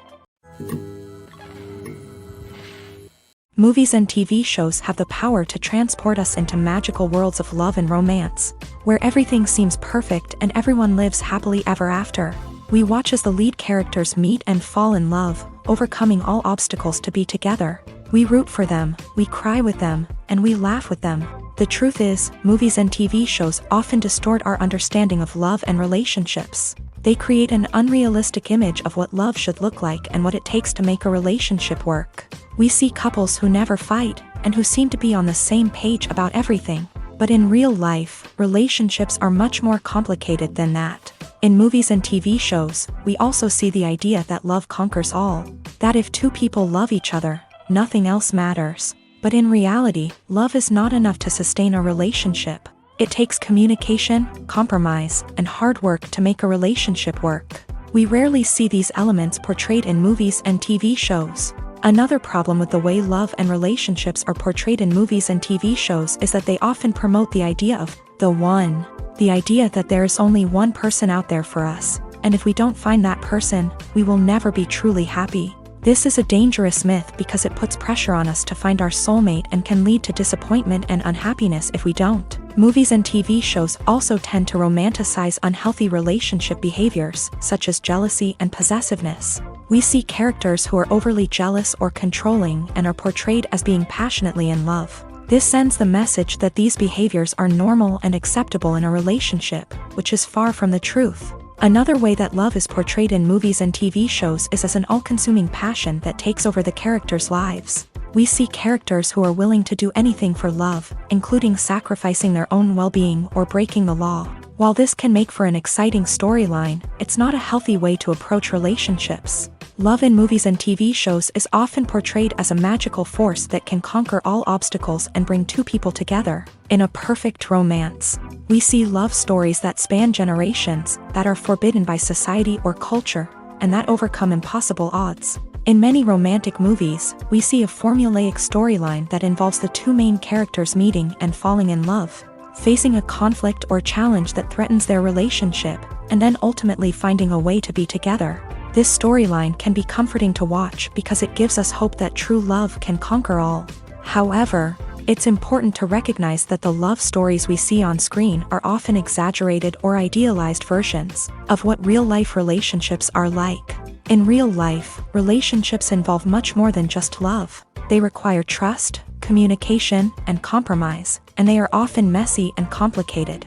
Movies and TV shows have the power to transport us into magical worlds of love and romance, where everything seems perfect and everyone lives happily ever after. We watch as the lead characters meet and fall in love, overcoming all obstacles to be together. We root for them, we cry with them, and we laugh with them. The truth is, movies and TV shows often distort our understanding of love and relationships. They create an unrealistic image of what love should look like and what it takes to make a relationship work. We see couples who never fight, and who seem to be on the same page about everything. But in real life, relationships are much more complicated than that. In movies and TV shows, we also see the idea that love conquers all. That if two people love each other, nothing else matters. But in reality, love is not enough to sustain a relationship. It takes communication, compromise, and hard work to make a relationship work. We rarely see these elements portrayed in movies and TV shows. Another problem with the way love and relationships are portrayed in movies and TV shows is that they often promote the idea of the one. The idea that there is only one person out there for us, and if we don't find that person, we will never be truly happy. This is a dangerous myth because it puts pressure on us to find our soulmate and can lead to disappointment and unhappiness if we don't. Movies and TV shows also tend to romanticize unhealthy relationship behaviors, such as jealousy and possessiveness. We see characters who are overly jealous or controlling and are portrayed as being passionately in love. This sends the message that these behaviors are normal and acceptable in a relationship, which is far from the truth. Another way that love is portrayed in movies and TV shows is as an all-consuming passion that takes over the characters' lives. We see characters who are willing to do anything for love, including sacrificing their own well-being or breaking the law. While this can make for an exciting storyline, it's not a healthy way to approach relationships. Love in movies and TV shows is often portrayed as a magical force that can conquer all obstacles and bring two people together. In a perfect romance, we see love stories that span generations, that are forbidden by society or culture, and that overcome impossible odds. In many romantic movies, we see a formulaic storyline that involves the two main characters meeting and falling in love, facing a conflict or challenge that threatens their relationship, and then ultimately finding a way to be together. This storyline can be comforting to watch because it gives us hope that true love can conquer all. However, it's important to recognize that the love stories we see on screen are often exaggerated or idealized versions of what real-life relationships are like. In real life, relationships involve much more than just love. They require trust, communication, and compromise, and they are often messy and complicated.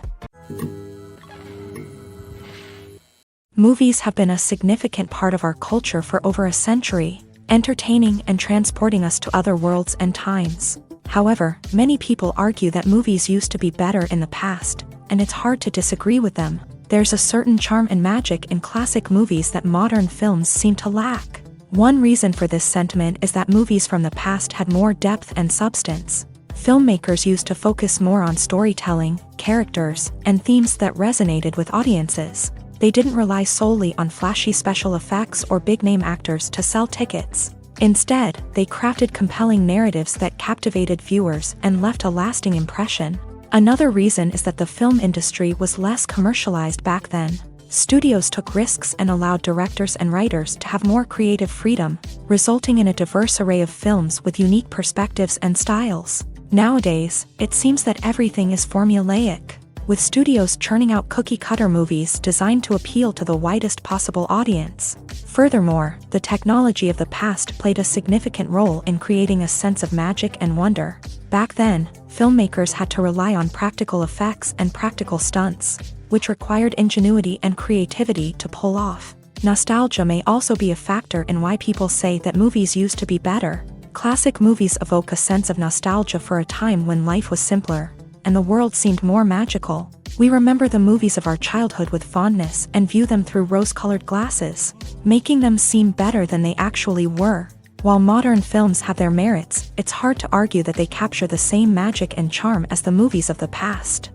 Movies have been a significant part of our culture for over a century, entertaining and transporting us to other worlds and times. However, many people argue that movies used to be better in the past, and it's hard to disagree with them. There's a certain charm and magic in classic movies that modern films seem to lack. One reason for this sentiment is that movies from the past had more depth and substance. Filmmakers used to focus more on storytelling, characters, and themes that resonated with audiences. They didn't rely solely on flashy special effects or big-name actors to sell tickets. Instead, they crafted compelling narratives that captivated viewers and left a lasting impression. Another reason is that the film industry was less commercialized back then. Studios took risks and allowed directors and writers to have more creative freedom, resulting in a diverse array of films with unique perspectives and styles. Nowadays, it seems that everything is formulaic, with studios churning out cookie-cutter movies designed to appeal to the widest possible audience. Furthermore, the technology of the past played a significant role in creating a sense of magic and wonder. Back then, filmmakers had to rely on practical effects and practical stunts, which required ingenuity and creativity to pull off. Nostalgia may also be a factor in why people say that movies used to be better. Classic movies evoke a sense of nostalgia for a time when life was simpler, and the world seemed more magical. We remember the movies of our childhood with fondness and view them through rose-colored glasses, making them seem better than they actually were. While modern films have their merits, it's hard to argue that they capture the same magic and charm as the movies of the past.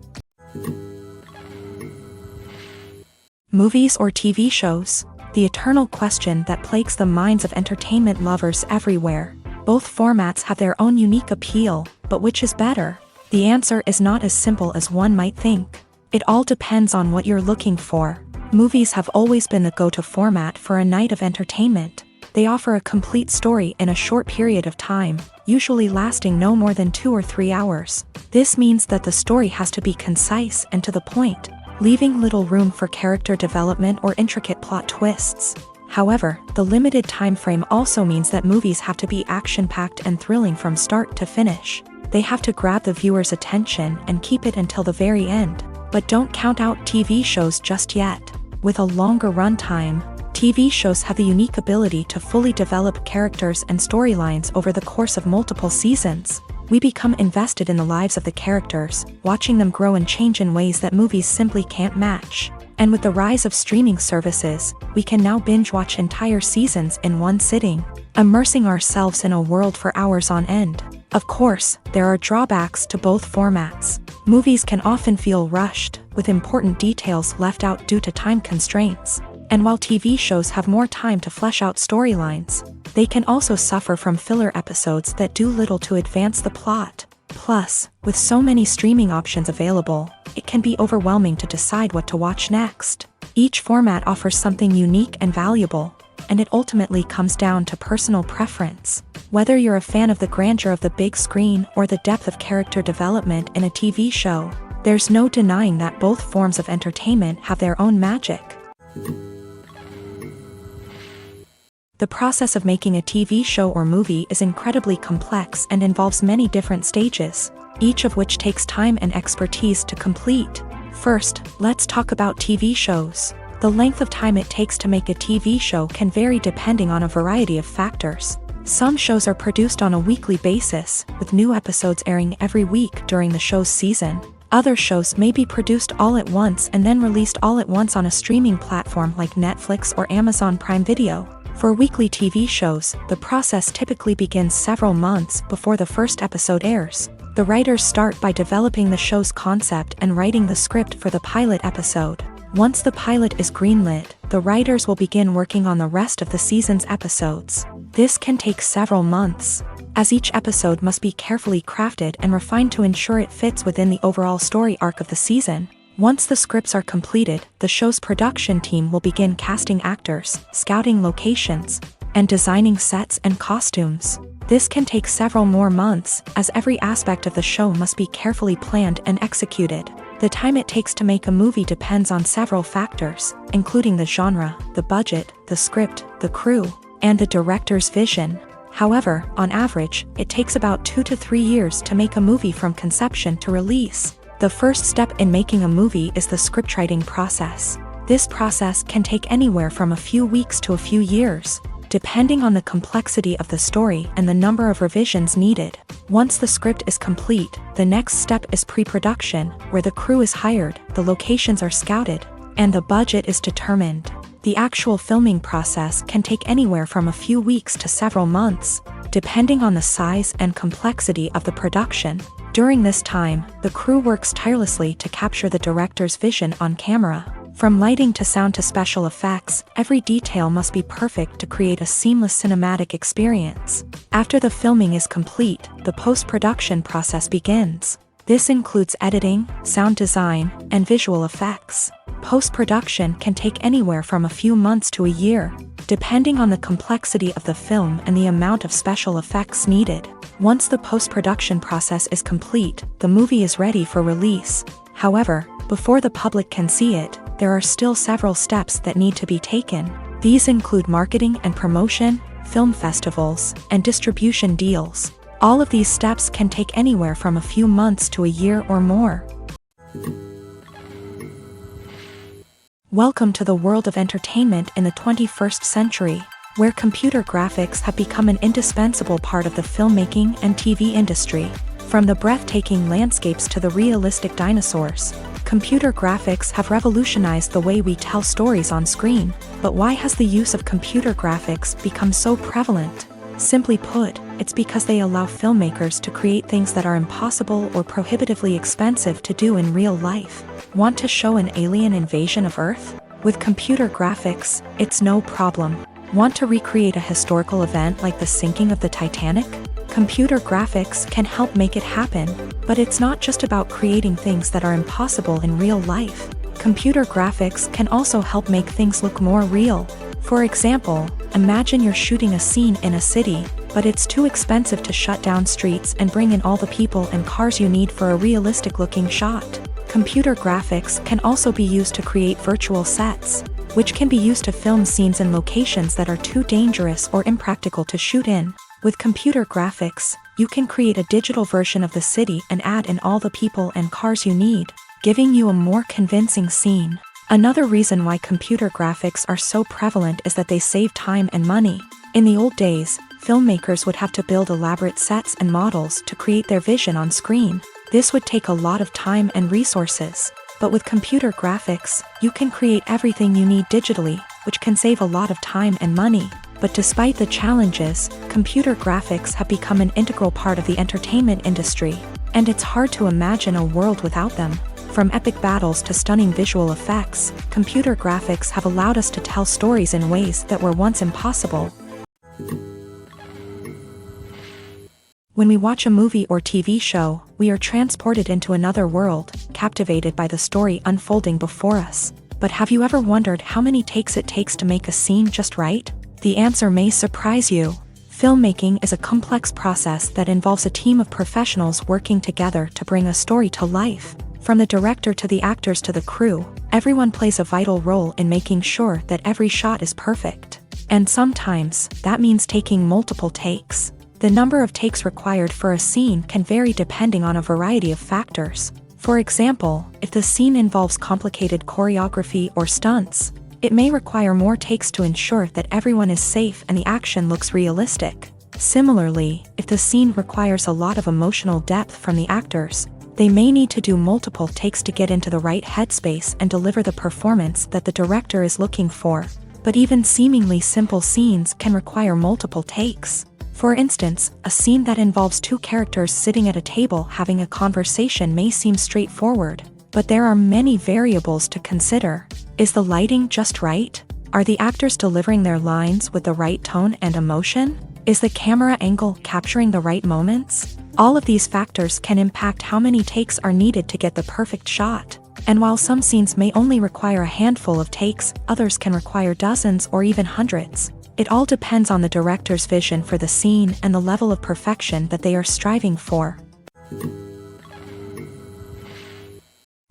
Movies or TV shows? The eternal question that plagues the minds of entertainment lovers everywhere. Both formats have their own unique appeal, but which is better? The answer is not as simple as one might think. It all depends on what you're looking for. Movies have always been the go-to format for a night of entertainment. They offer a complete story in a short period of time, usually lasting no more than 2 or 3 hours. This means that the story has to be concise and to the point, leaving little room for character development or intricate plot twists. However, the limited time frame also means that movies have to be action-packed and thrilling from start to finish. They have to grab the viewer's attention and keep it until the very end. But don't count out TV shows just yet. With a longer runtime, TV shows have the unique ability to fully develop characters and storylines over the course of multiple seasons. We become invested in the lives of the characters, watching them grow and change in ways that movies simply can't match. And with the rise of streaming services, we can now binge-watch entire seasons in one sitting, immersing ourselves in a world for hours on end. Of course, there are drawbacks to both formats. Movies can often feel rushed, with important details left out due to time constraints. And while TV shows have more time to flesh out storylines, they can also suffer from filler episodes that do little to advance the plot. Plus, with so many streaming options available, it can be overwhelming to decide what to watch next. Each format offers something unique and valuable, and it ultimately comes down to personal preference. Whether you're a fan of the grandeur of the big screen or the depth of character development in a TV show, there's no denying that both forms of entertainment have their own magic. The process of making a TV show or movie is incredibly complex and involves many different stages, each of which takes time and expertise to complete. First, let's talk about TV shows. The length of time it takes to make a TV show can vary depending on a variety of factors. Some shows are produced on a weekly basis, with new episodes airing every week during the show's season. Other shows may be produced all at once and then released all at once on a streaming platform like Netflix or Amazon Prime Video. For weekly TV shows, the process typically begins several months before the first episode airs. The writers start by developing the show's concept and writing the script for the pilot episode. Once the pilot is greenlit, the writers will begin working on the rest of the season's episodes. This can take several months, as each episode must be carefully crafted and refined to ensure it fits within the overall story arc of the season. Once the scripts are completed, the show's production team will begin casting actors, scouting locations, and designing sets and costumes. This can take several more months, as every aspect of the show must be carefully planned and executed. The time it takes to make a movie depends on several factors, including the genre, the budget, the script, the crew, and the director's vision. However, on average, it takes about 2 to 3 years to make a movie from conception to release. The first step in making a movie is the scriptwriting process. This process can take anywhere from a few weeks to a few years, depending on the complexity of the story and the number of revisions needed. Once the script is complete, the next step is pre-production, where the crew is hired, the locations are scouted, and the budget is determined. The actual filming process can take anywhere from a few weeks to several months, depending on the size and complexity of the production. During this time, the crew works tirelessly to capture the director's vision on camera. From lighting to sound to special effects, every detail must be perfect to create a seamless cinematic experience. After the filming is complete, the post-production process begins. This includes editing, sound design, and visual effects. Post-production can take anywhere from a few months to a year, depending on the complexity of the film and the amount of special effects needed. Once the post-production process is complete, the movie is ready for release. However, before the public can see it, there are still several steps that need to be taken. These include marketing and promotion, film festivals, and distribution deals. All of these steps can take anywhere from a few months to a year or more. Welcome to the world of entertainment in the 21st century, where computer graphics have become an indispensable part of the filmmaking and TV industry. From the breathtaking landscapes to the realistic dinosaurs, computer graphics have revolutionized the way we tell stories on screen. But why has the use of computer graphics become so prevalent? Simply put, it's because they allow filmmakers to create things that are impossible or prohibitively expensive to do in real life. Want to show an alien invasion of Earth? With computer graphics, it's no problem. Want to recreate a historical event like the sinking of the Titanic? Computer graphics can help make it happen, but it's not just about creating things that are impossible in real life. Computer graphics can also help make things look more real. For example, imagine you're shooting a scene in a city, but it's too expensive to shut down streets and bring in all the people and cars you need for a realistic-looking shot. Computer graphics can also be used to create virtual sets, which can be used to film scenes in locations that are too dangerous or impractical to shoot in. With computer graphics, you can create a digital version of the city and add in all the people and cars you need, giving you a more convincing scene. Another reason why computer graphics are so prevalent is that they save time and money. In the old days, filmmakers would have to build elaborate sets and models to create their vision on screen. This would take a lot of time and resources. But with computer graphics, you can create everything you need digitally, which can save a lot of time and money. But despite the challenges, computer graphics have become an integral part of the entertainment industry, and it's hard to imagine a world without them. From epic battles to stunning visual effects, computer graphics have allowed us to tell stories in ways that were once impossible. When we watch a movie or TV show, we are transported into another world, captivated by the story unfolding before us. But have you ever wondered how many takes it takes to make a scene just right? The answer may surprise you. Filmmaking is a complex process that involves a team of professionals working together to bring a story to life. From the director to the actors to the crew, everyone plays a vital role in making sure that every shot is perfect. And sometimes, that means taking multiple takes. The number of takes required for a scene can vary depending on a variety of factors. For example, if the scene involves complicated choreography or stunts, it may require more takes to ensure that everyone is safe and the action looks realistic. Similarly, if the scene requires a lot of emotional depth from the actors, they may need to do multiple takes to get into the right headspace and deliver the performance that the director is looking for. But even seemingly simple scenes can require multiple takes. For instance, a scene that involves two characters sitting at a table having a conversation may seem straightforward, but there are many variables to consider. Is the lighting just right? Are the actors delivering their lines with the right tone and emotion? Is the camera angle capturing the right moments? All of these factors can impact how many takes are needed to get the perfect shot. And while some scenes may only require a handful of takes, others can require dozens or even hundreds. It all depends on the director's vision for the scene and the level of perfection that they are striving for.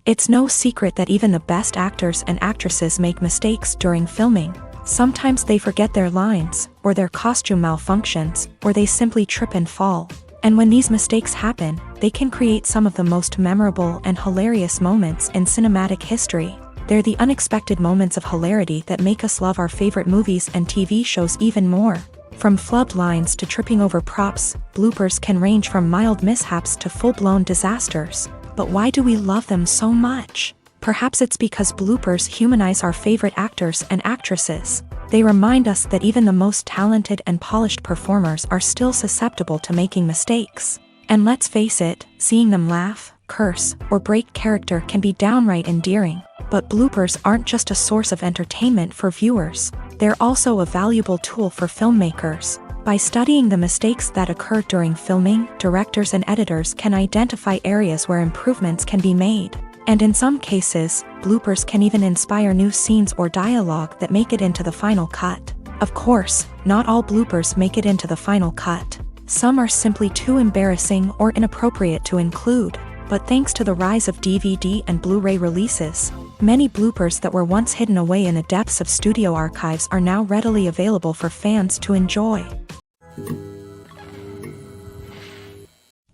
It's no secret that even the best actors and actresses make mistakes during filming. Sometimes they forget their lines, or their costume malfunctions, or they simply trip and fall. And when these mistakes happen, they can create some of the most memorable and hilarious moments in cinematic history. They're the unexpected moments of hilarity that make us love our favorite movies and TV shows even more. From flubbed lines to tripping over props, bloopers can range from mild mishaps to full-blown disasters. But why do we love them so much? Perhaps it's because bloopers humanize our favorite actors and actresses. They remind us that even the most talented and polished performers are still susceptible to making mistakes. And let's face it, seeing them laugh, curse, or break character can be downright endearing. But bloopers aren't just a source of entertainment for viewers. They're also a valuable tool for filmmakers. By studying the mistakes that occur during filming, directors and editors can identify areas where improvements can be made. And in some cases, bloopers can even inspire new scenes or dialogue that make it into the final cut. Of course, not all bloopers make it into the final cut. Some are simply too embarrassing or inappropriate to include. But thanks to the rise of DVD and Blu-ray releases, many bloopers that were once hidden away in the depths of studio archives are now readily available for fans to enjoy.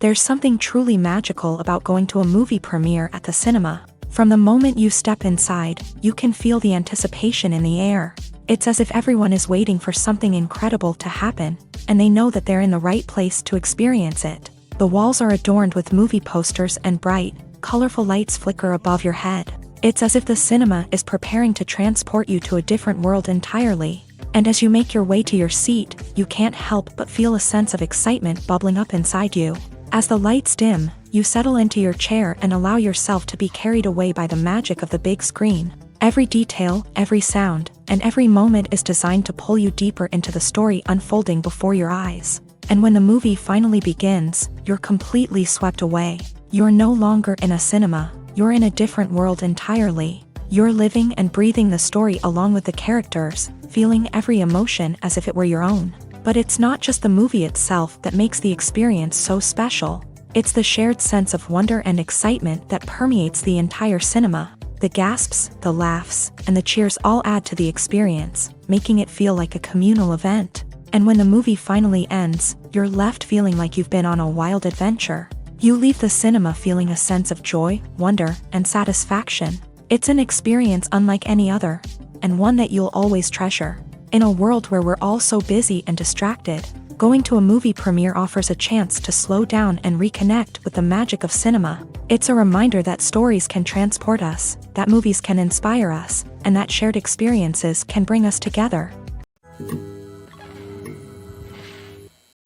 There's something truly magical about going to a movie premiere at the cinema. From the moment you step inside, you can feel the anticipation in the air. It's as if everyone is waiting for something incredible to happen, and they know that they're in the right place to experience it. The walls are adorned with movie posters and bright, colorful lights flicker above your head. It's as if the cinema is preparing to transport you to a different world entirely. And as you make your way to your seat, you can't help but feel a sense of excitement bubbling up inside you. As the lights dim, you settle into your chair and allow yourself to be carried away by the magic of the big screen. Every detail, every sound, and every moment is designed to pull you deeper into the story unfolding before your eyes. And when the movie finally begins, you're completely swept away. You're no longer in a cinema, you're in a different world entirely. You're living and breathing the story along with the characters, feeling every emotion as if it were your own. But it's not just the movie itself that makes the experience so special. It's the shared sense of wonder and excitement that permeates the entire cinema. The gasps, the laughs, and the cheers all add to the experience, making it feel like a communal event. And when the movie finally ends, you're left feeling like you've been on a wild adventure. You leave the cinema feeling a sense of joy, wonder, and satisfaction. It's an experience unlike any other, and one that you'll always treasure. In a world where we're all so busy and distracted, going to a movie premiere offers a chance to slow down and reconnect with the magic of cinema. It's a reminder that stories can transport us, that movies can inspire us, and that shared experiences can bring us together.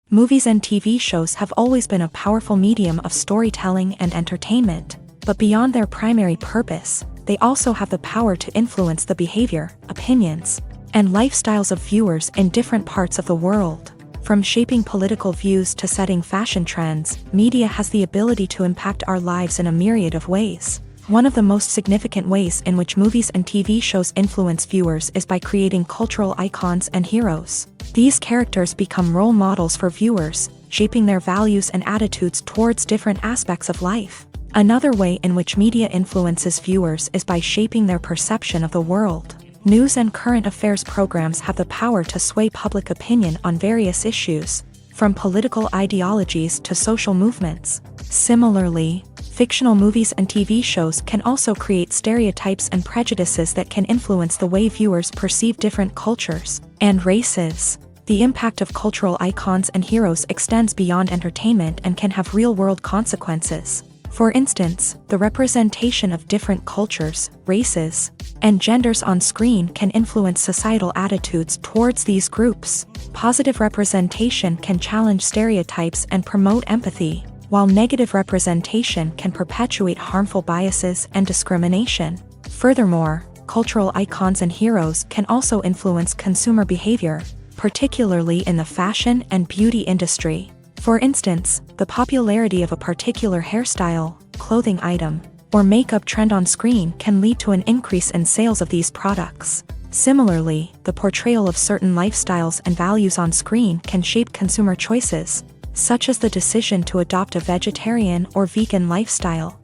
Movies and TV shows have always been a powerful medium of storytelling and entertainment, but beyond their primary purpose, they also have the power to influence the behavior, opinions, and lifestyles of viewers in different parts of the world. From shaping political views to setting fashion trends, media has the ability to impact our lives in a myriad of ways. One of the most significant ways in which movies and TV shows influence viewers is by creating cultural icons and heroes. These characters become role models for viewers, shaping their values and attitudes towards different aspects of life. Another way in which media influences viewers is by shaping their perception of the world. News and current affairs programs have the power to sway public opinion on various issues, from political ideologies to social movements. Similarly, fictional movies and TV shows can also create stereotypes and prejudices that can influence the way viewers perceive different cultures and races. The impact of cultural icons and heroes extends beyond entertainment and can have real-world consequences. For instance, the representation of different cultures, races, and genders on screen can influence societal attitudes towards these groups. Positive representation can challenge stereotypes and promote empathy, while negative representation can perpetuate harmful biases and discrimination. Furthermore, cultural icons and heroes can also influence consumer behavior, particularly in the fashion and beauty industry. For instance, the popularity of a particular hairstyle, clothing item, or makeup trend on screen can lead to an increase in sales of these products. Similarly, the portrayal of certain lifestyles and values on screen can shape consumer choices, such as the decision to adopt a vegetarian or vegan lifestyle.